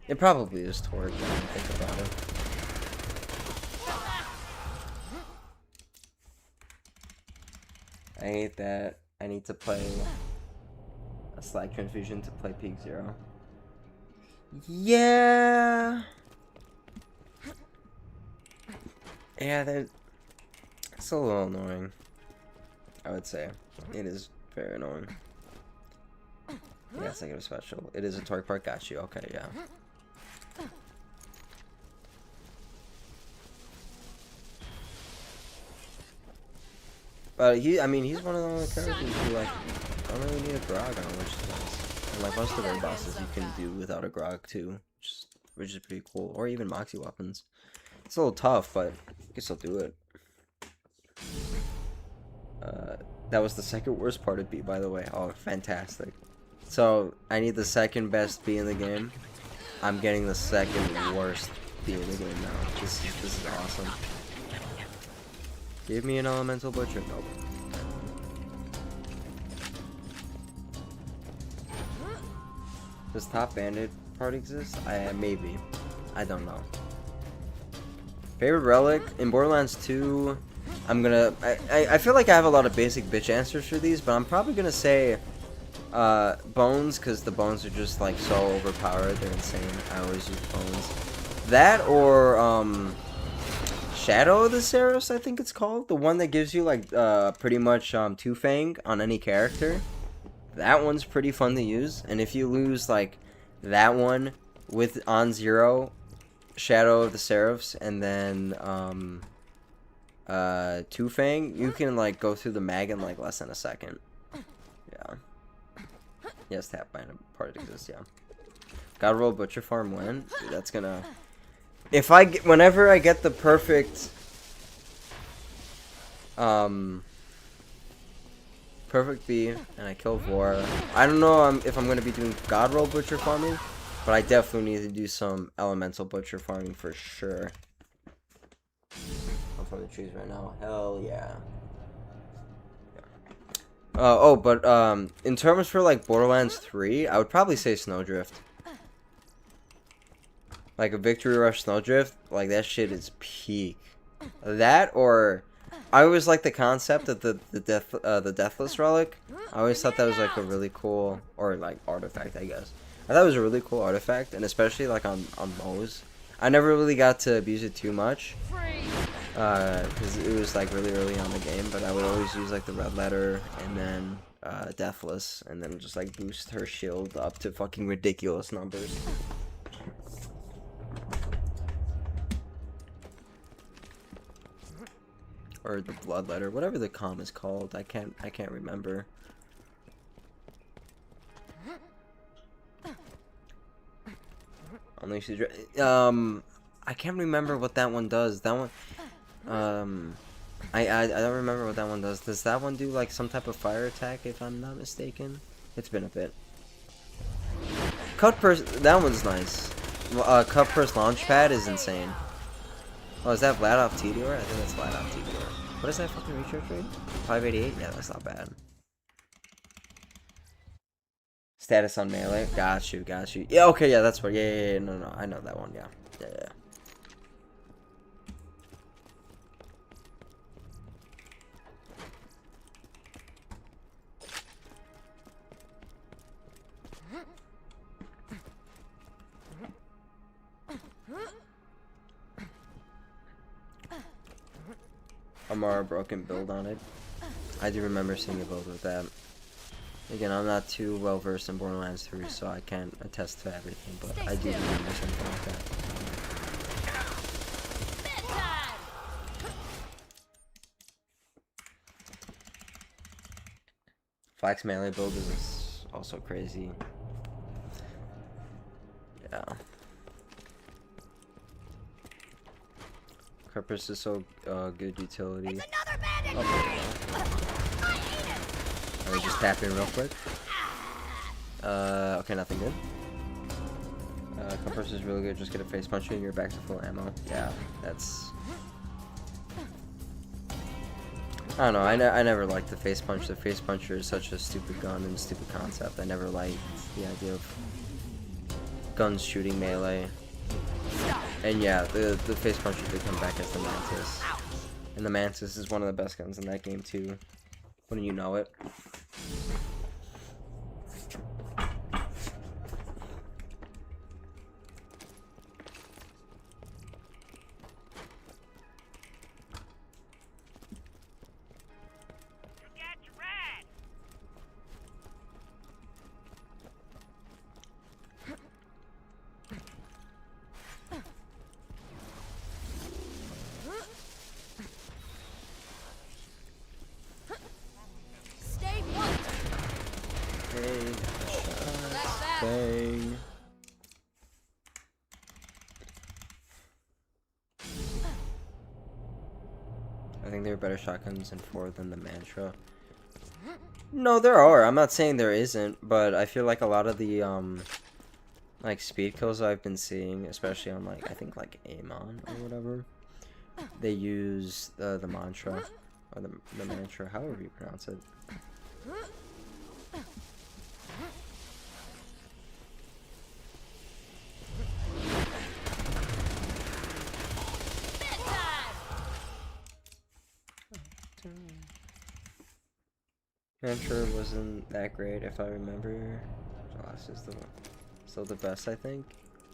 It probably is torque. Now I think about it. I hate that. I need to play a Slack Transfusion to play Peak Zero. Yeah. Yeah, it's a little annoying. I would say it is very annoying. Yeah, it's like a special. It is a torque part. Got you. Okay, yeah. But I mean, he's one of the only characters who like don't really need a grog on, which is nice. And like most of the raid bosses, you can do without a grog too, which is pretty cool. Or even Moxie weapons. It's a little tough, but you can still do it. That was the second worst part of B, by the way. Oh, fantastic. So, I need the second best B in the game. I'm getting the second worst B in the game now. This is awesome. Give me an elemental butcher. Nope. Does top bandit part exist? Maybe. I don't know. Favorite relic in Borderlands 2. I feel like I have a lot of basic bitch answers for these, but I'm probably gonna say bones, because the bones are just like so overpowered. They're insane. I always use bones. That or Shadow of the Seraphs, I think it's called. The one that gives you like pretty much two fang on any character. That one's pretty fun to use. And if you lose like that one with on 0, Shadow of the Seraphs, and then two fang, you can like go through the mag in like less than a second. Yeah. Yes, tap bind part exists. Yeah. Gotta roll butcher farm when. Dude, that's gonna. Whenever I get the perfect perfect B and I kill Vora, I don't know if I'm gonna be doing god roll butcher farming, but I definitely need to do some elemental butcher farming for sure. I'm for the trees right now. Hell yeah. But in terms for like Borderlands 3, I would probably say Snowdrift. Like a Victory Rush Snowdrift, like that shit is peak. That or I always like the concept of the Deathless Relic. I always thought that was like a really cool, or like artifact, I guess. I thought it was a really cool artifact, and especially like on Moe's. I never really got to abuse it too much, because it was like really early on the game. But I would always use like the red letter and then Deathless, and then just like boost her shield up to fucking ridiculous numbers. Or the blood letter, whatever the comm is called. I can't remember. Unleash the I can't remember what that one does. That one, I don't remember what that one does. Does that one do like some type of fire attack? If I'm not mistaken, it's been a bit. Cut burst. That one's nice. Cut burst launch pad is insane. Oh, is that Vlad off Tedior? I think that's Vlad off Tedior. What is that fucking recharge rate? 588? Yeah, that's not bad. Status on melee. Got you, got you. Yeah, okay, yeah, that's what. Yeah. No, I know that one. Yeah. Amara broken build on it. I do remember seeing a build with that. Again, I'm not too well versed in Borderlands 3, so I can't attest to everything, but I do remember something like that. Flax melee build is also crazy. Yeah. Purpose is so good utility. It's another bandit! I hate it! Let me just tap in real quick. Okay, nothing good. Compass is really good. Just get a face punch and you're back to full ammo. Yeah, that's. I don't know. I never liked the face punch. The face puncher is such a stupid gun and stupid concept. I never liked the idea of guns shooting melee. And yeah, the face puncher did come back as the Mantis. And the Mantis is one of the best guns in that game too. Wouldn't you know it? Thing. I think there are better shotguns in 4 than the Mantra. No, there are. I'm not saying there isn't, but I feel like a lot of the like speed kills I've been seeing, especially on like I think like Amon or whatever, they use the Mantra or the Mantra, however you pronounce it. Mantra wasn't that great, if I remember. Last is still the best, I think.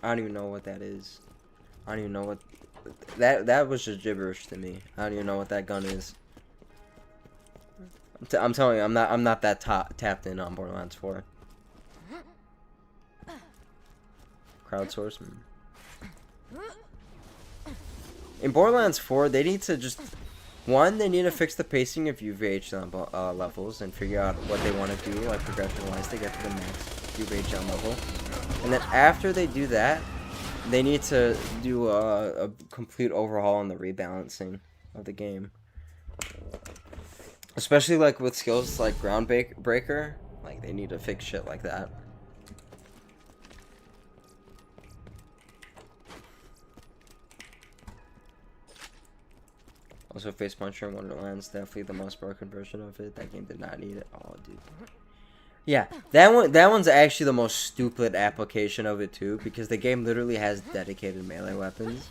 I don't even know what that is. I don't even know what that was just gibberish to me. I don't even know what that gun is. I'm telling you, I'm not that tapped in on Borderlands 4. Crowdsource. In Borderlands 4, they need to just. One, they need to fix the pacing of UVH levels and figure out what they want to do, like progression-wise, to get to the max UVH level. And then after they do that, they need to do a complete overhaul on the rebalancing of the game. Especially like with skills like Groundbreaker, like they need to fix shit like that. Also, Face Puncher in Wonderland's definitely the most broken version of it. That game did not need it. Oh, dude. Yeah, that one's actually the most stupid application of it too, because the game literally has dedicated melee weapons.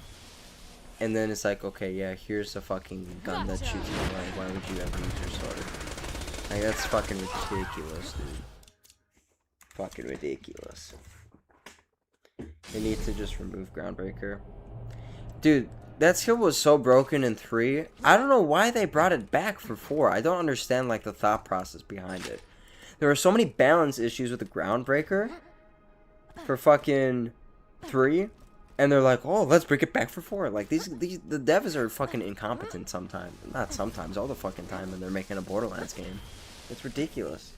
And then it's like, okay, yeah, here's a fucking gun that shoots melee. Why would you ever use your sword? Like, that's fucking ridiculous, dude. Fucking ridiculous. They need to just remove Groundbreaker. Dude, that skill was so broken in 3. I don't know why they brought it back for 4. I don't understand, like, the thought process behind it. There are so many balance issues with the Groundbreaker for fucking 3. And they're like, oh, let's bring it back for 4. Like, the devs are fucking incompetent sometimes. Not sometimes, all the fucking time when they're making a Borderlands game. It's ridiculous.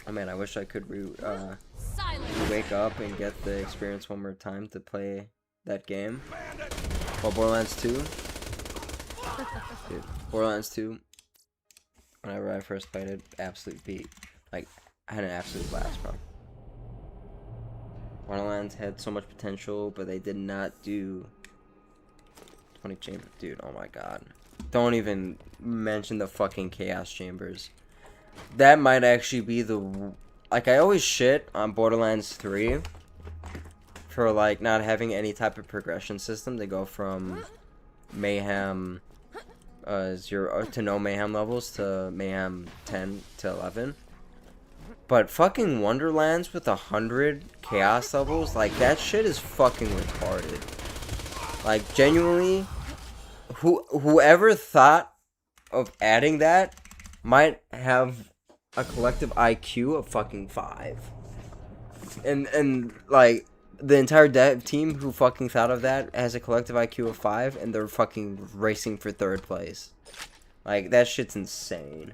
Oh man, I wish I could wake up and get the experience one more time to play that game. Well, Borderlands 2. Dude, Borderlands 2. Whenever I first played it, absolute beat. Like, I had an absolute blast, bro. Borderlands had so much potential, but they did not do 20 chambers. Dude, oh my god. Don't even mention the fucking Chaos Chambers. That might actually be the... Like, I always shit on Borderlands 3 for, like, not having any type of progression system. They go from Mayhem 0 to no Mayhem levels to Mayhem 10 to 11. But fucking Wonderlands with 100 Chaos levels, like, that shit is fucking retarded. Like, genuinely, whoever thought of adding that might have a collective IQ of fucking 5. And like, the entire dev team who fucking thought of that has a collective IQ of 5, and they're fucking racing for 3rd place. Like, that shit's insane.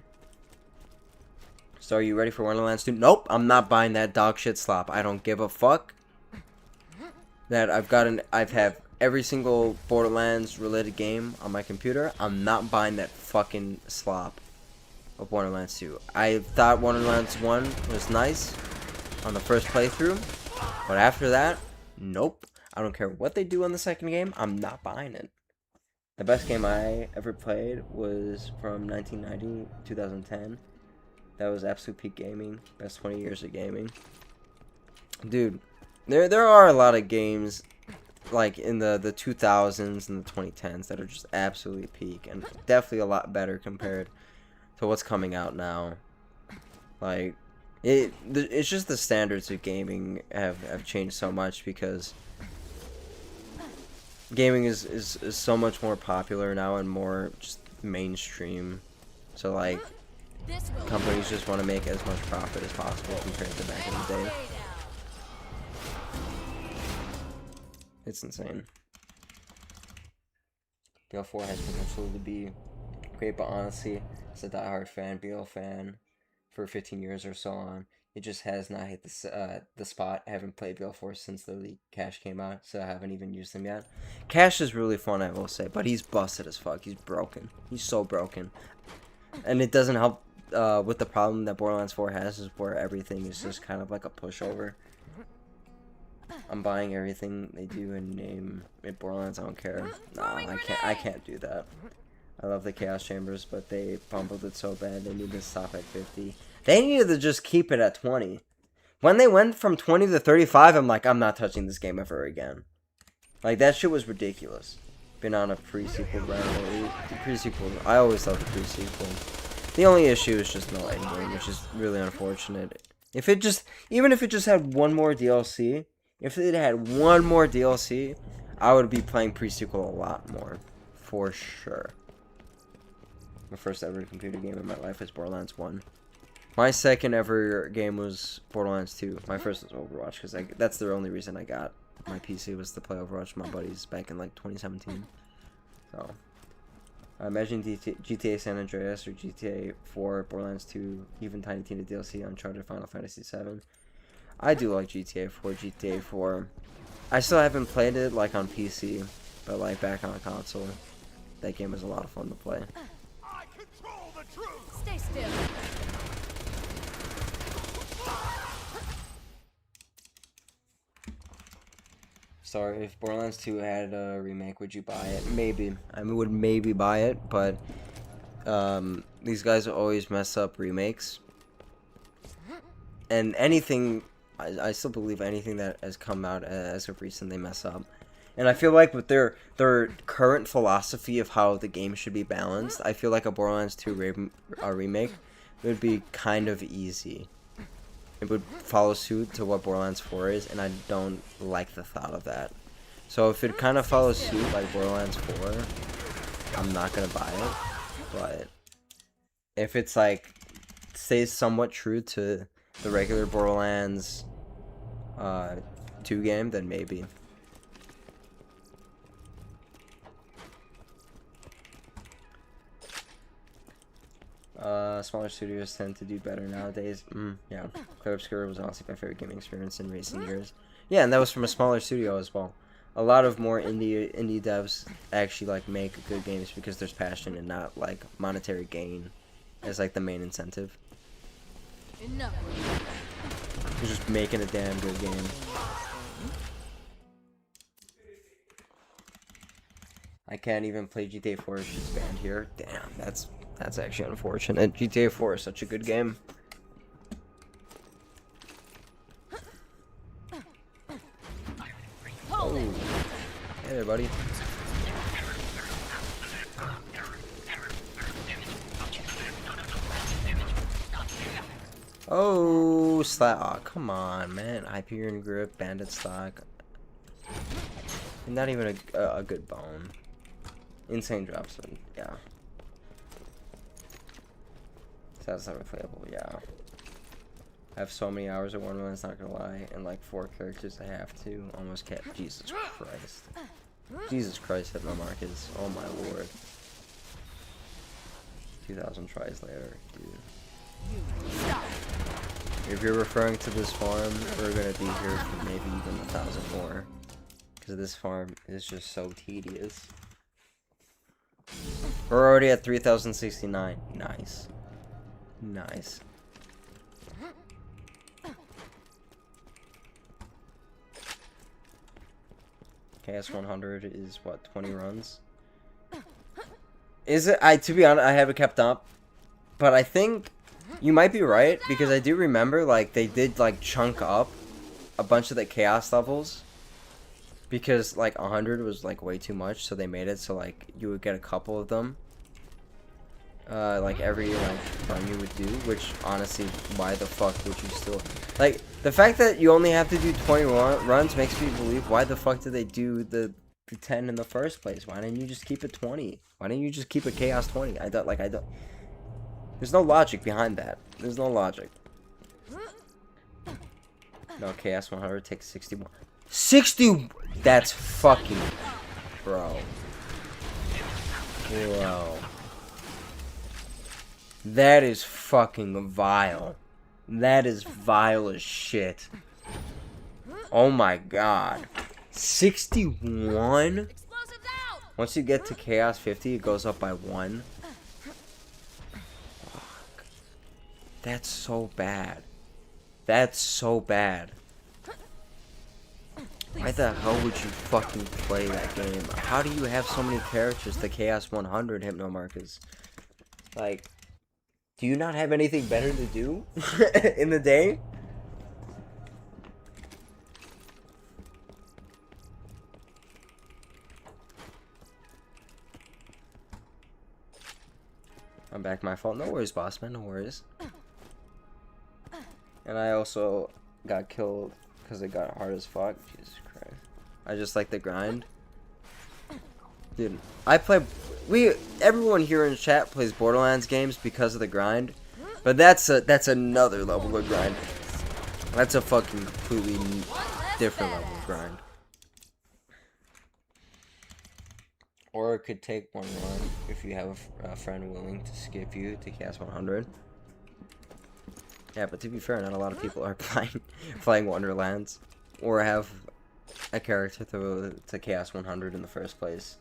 So are you ready for Wonderlands 2? Nope, I'm not buying that dog shit slop. I don't give a fuck. That I've have every single Borderlands related game on my computer. I'm not buying that fucking slop of Borderlands 2. I thought Borderlands 1 was nice on the first playthrough, but after that, nope. I don't care what they do on the second game. I'm not buying it. The best game I ever played was from 1990, 2010. That was absolute peak gaming. Best 20 years of gaming. Dude, there are a lot of games like in the 2000s and the 2010s that are just absolutely peak, and definitely a lot better compared to what's coming out now. Like, it's just the standards of gaming have changed so much, because gaming is so much more popular now and more just mainstream. So like, companies just want to make as much profit as possible compared to back in the day. It's insane. BL4 has potential to be great, but honestly, as a diehard fan, BL fan for 15 years or so on, it just has not hit the spot. I haven't played BL4 since the Elite Cash came out, so I haven't even used them yet. Cash is really fun, I will say, but he's busted as fuck. He's broken. He's so broken. And it doesn't help with the problem that Borderlands 4 has, is where everything is just kind of like a pushover. I'm buying everything they do and name it Borderlands. I don't care. Nah, I can't do that. I love the Chaos Chambers, but they bumbled it so bad. They need to stop at 50. They needed to just keep it at 20. When they went from 20 to 35, I'm like, I'm not touching this game ever again. Like, that shit was ridiculous. Been on a pre-sequel run. Pre-sequel. I always love the pre-sequel. The only issue is just no endgame, which is really unfortunate. If it just, even if it just had one more DLC, if it had one more DLC, I would be playing pre-sequel a lot more, for sure. My first ever computer game in my life is Borderlands 1. My second ever game was Borderlands 2. My first was Overwatch, because that's the only reason I got my PC, was to play Overwatch with my buddies back in like 2017. So, I imagine GTA San Andreas or GTA 4, Borderlands 2, even Tiny Tina DLC, Uncharted, Final Fantasy 7. I do like GTA 4, GTA 4. I still haven't played it like on PC, but like back on a console. That game was a lot of fun to play. I control the truth. Stay still. Sorry, if Borderlands 2 had a remake, would you buy it? Maybe. I would maybe buy it, but these guys always mess up remakes. And anything, I still believe anything that has come out as of recent, they mess up. And I feel like with their current philosophy of how the game should be balanced, I feel like a Borderlands 2 remake would be kind of easy. It would follow suit to what Borderlands 4 is, and I don't like the thought of that. So if it kind of follows suit like Borderlands 4, I'm not going to buy it. But if it's like, stays somewhat true to the regular Borderlands 2 game, then maybe. Smaller studios tend to do better nowadays. Yeah, Clear Obscura was honestly my favorite gaming experience in recent years. Yeah, and that was from a smaller studio as well. a lot of more indie devs actually like make good games because there's passion and not like monetary gain as like the main incentive. Enough. You're just making a damn good game. I can't even play GTA 4 if it's banned here. Damn, that's actually unfortunate. GTA 4 is such a good game. Oh. Hey there, buddy. Oh, oh, come on, man. Hyperion grip, bandit stock. Not even a good bone. Insane drops, yeah. That's not replayable, yeah. I have so many hours of Borderlands, not gonna lie, and like 4 characters I have to. Almost kept. Jesus Christ. Jesus Christ, hit my markers. Oh my lord. 2,000 tries later, dude. If you're referring to this farm, we're gonna be here for maybe even 1,000 more. Because this farm is just so tedious. We're already at 3,069. Nice. Nice. KS 100 is what, 20 runs? Is it? To be honest, I haven't kept up. But I think you might be right, because I do remember, like, they did, like, chunk up a bunch of the chaos levels. Because, like, 100 was, like, way too much, so they made it so, like, you would get a couple of them. Like, every, like, run you would do, which, honestly, why the fuck would you still... Like, the fact that you only have to do 20 runs makes me believe, why the fuck did they do the 10 in the first place? Why didn't you just keep it 20? Why didn't you just keep it Chaos 20? I don't... There's no logic behind that. There's no logic. No, Chaos 100 takes 61. 60! That's fucking... Bro. Bro. That is fucking vile. That is vile as shit. Oh my god. 61? Once you get to Chaos 50, it goes up by 1. Fuck. That's so bad. That's so bad. Why the hell would you fucking play that game? How do you have so many characters to Chaos 100 Hypno Marcus? Like, do you not have anything better to do in the day? I'm back, my fault. No worries, boss man, no worries. And I also got killed because it got hard as fuck. Jesus Christ. I just like the grind. Dude, I play... everyone here in chat plays Borderlands games because of the grind. But that's another level of grind. That's a fucking completely different level of grind. Or it could take 1 run if you have a friend willing to skip you to Chaos 100. Yeah, but to be fair, not a lot of people are playing Wonderlands or have a character to Chaos 100 in the first place.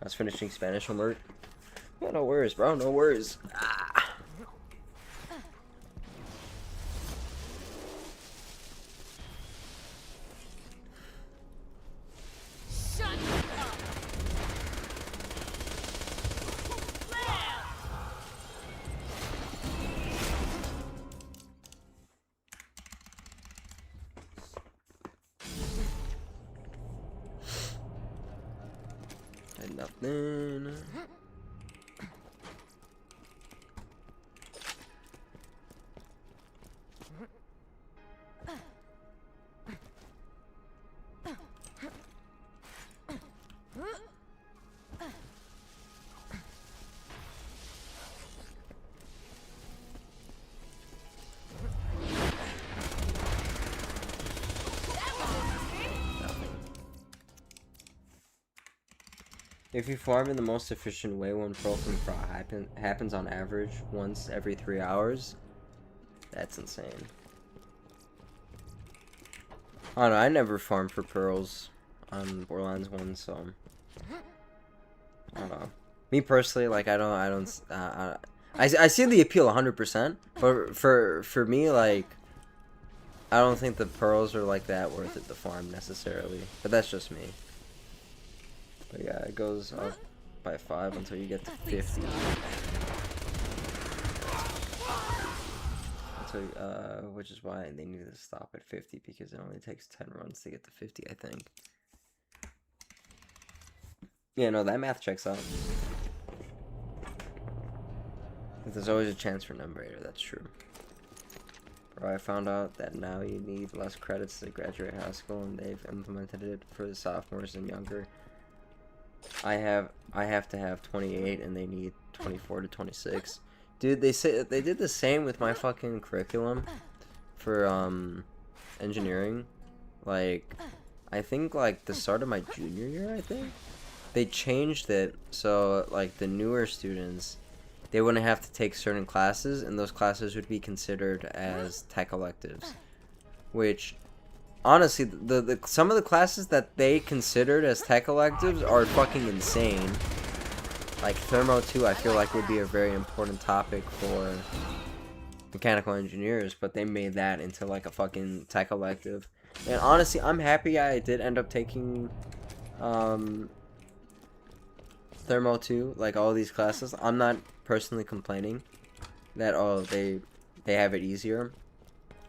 I was finishing Spanish homework. Yeah, no worries, bro. No worries. Ah. Nothing. If you farm in the most efficient way, 1 pearl from Fra happens on average once every 3 hours. That's insane. I don't know. I never farmed for pearls on Borderlands 1, so I don't know. Me personally, like I see the appeal 100%, but for me, like I don't think the pearls are like that worth it to farm necessarily. But that's just me. But yeah, it goes up by 5 until you get to 50. Which is why they need to stop at 50 because it only takes 10 runs to get to 50, I think. Yeah, no, that math checks out. But there's always a chance for numerator, that's true. Bro, I found out that now you need less credits to graduate high school, and they've implemented it for the sophomores and younger. I have to have 28, and they need 24 to 26. Dude, they did the same with my fucking curriculum for engineering. Like, I think like the start of my junior year, I think they changed it so like the newer students, they wouldn't have to take certain classes, and those classes would be considered as tech electives. Which, honestly, the some of the classes that they considered as tech electives are fucking insane. Like Thermo 2, I feel like would be a very important topic for mechanical engineers, but they made that into like a fucking tech elective. And honestly, I'm happy I did end up taking Thermo 2, like all these classes. I'm not personally complaining that they have it easier,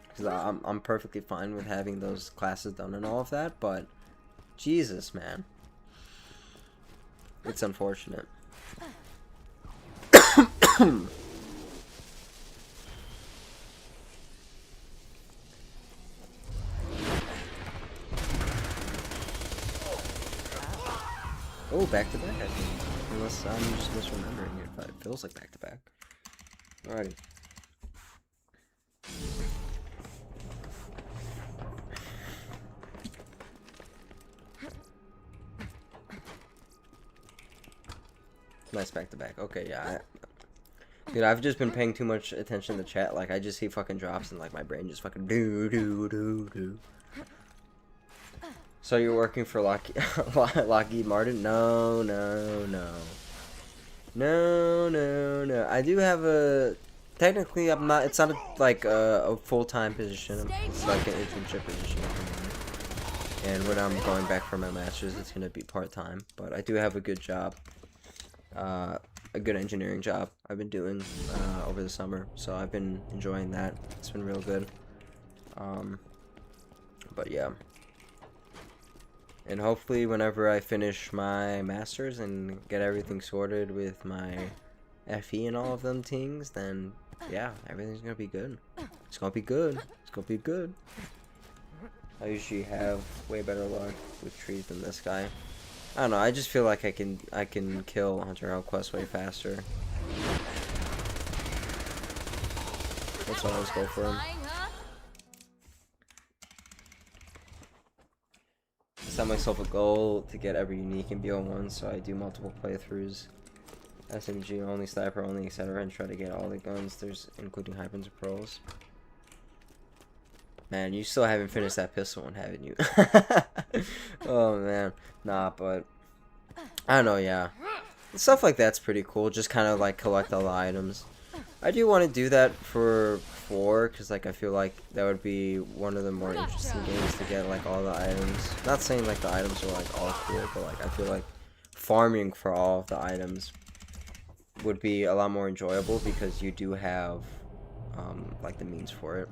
because I'm perfectly fine with having those classes done and all of that, but Jesus, man, it's unfortunate. Oh, back to back, I think. Unless I'm just misremembering it, but it feels like back to back. Alrighty. Nice back to back. Okay, yeah. Dude, I've just been paying too much attention to chat. Like, I just see fucking drops and like my brain just fucking do. So you're working for Lockheed Martin? No. I do have a. Technically, I'm not. It's not like a full-time position. It's like an internship position. And when I'm going back for my master's, it's gonna be part-time. But I do have a good job. A good engineering job I've been doing over the summer, so I've been enjoying that. It's been real good. But yeah. And hopefully whenever I finish my masters and get everything sorted with my FE and all of them things, then yeah, everything's gonna be good. It's gonna be good. It's gonna be good. I usually have way better luck with trees than this guy. I don't know, I just feel like I can kill Hunter Hell Quest way faster. That's why I always go for him. I set myself a goal to get every unique in BO1, so I do multiple playthroughs. SMG only, sniper only, etc. and try to get all the guns, there's including hypens and pros. Man, you still haven't finished that pistol one, haven't you? Oh man. Nah, but I don't know, yeah. Stuff like that's pretty cool, just kind of like collect all the items. I do want to do that for 4, because like I feel like that would be one of the more interesting games to get like all the items. Not saying like the items are like all cool, but like I feel like farming for all of the items would be a lot more enjoyable because you do have like the means for it.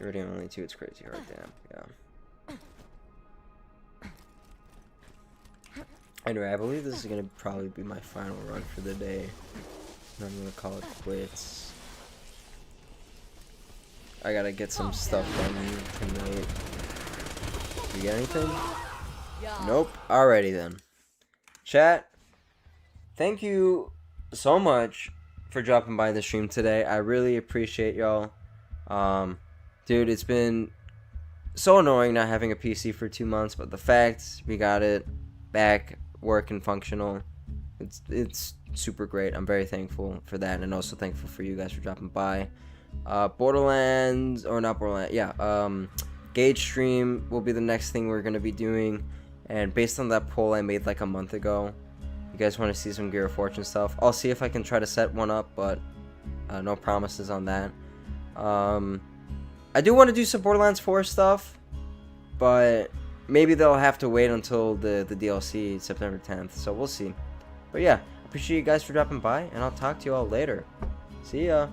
Iridium only 2, it's crazy hard, damn, yeah. Anyway, I believe this is gonna probably be my final run for the day. And I'm gonna call it quits. I gotta get some stuff done tonight. You get anything? Nope. Alrighty then. Chat, thank you so much for dropping by the stream today. I really appreciate y'all. Dude, it's been so annoying not having a PC for 2 months, but the fact we got it back working functional It's super great. I'm very thankful for that, and also thankful for you guys for dropping by. Borderlands, or not Borderlands, yeah, Gauge stream will be the next thing we're gonna be doing, and based on that poll I made like a month ago, you guys want to see some Gear of Fortune stuff. I'll see if I can try to set one up, but no promises on that. I do want to do some Borderlands 4 stuff, but maybe they'll have to wait until the DLC September 10th, so we'll see. But yeah, appreciate you guys for dropping by, and I'll talk to you all later. See ya.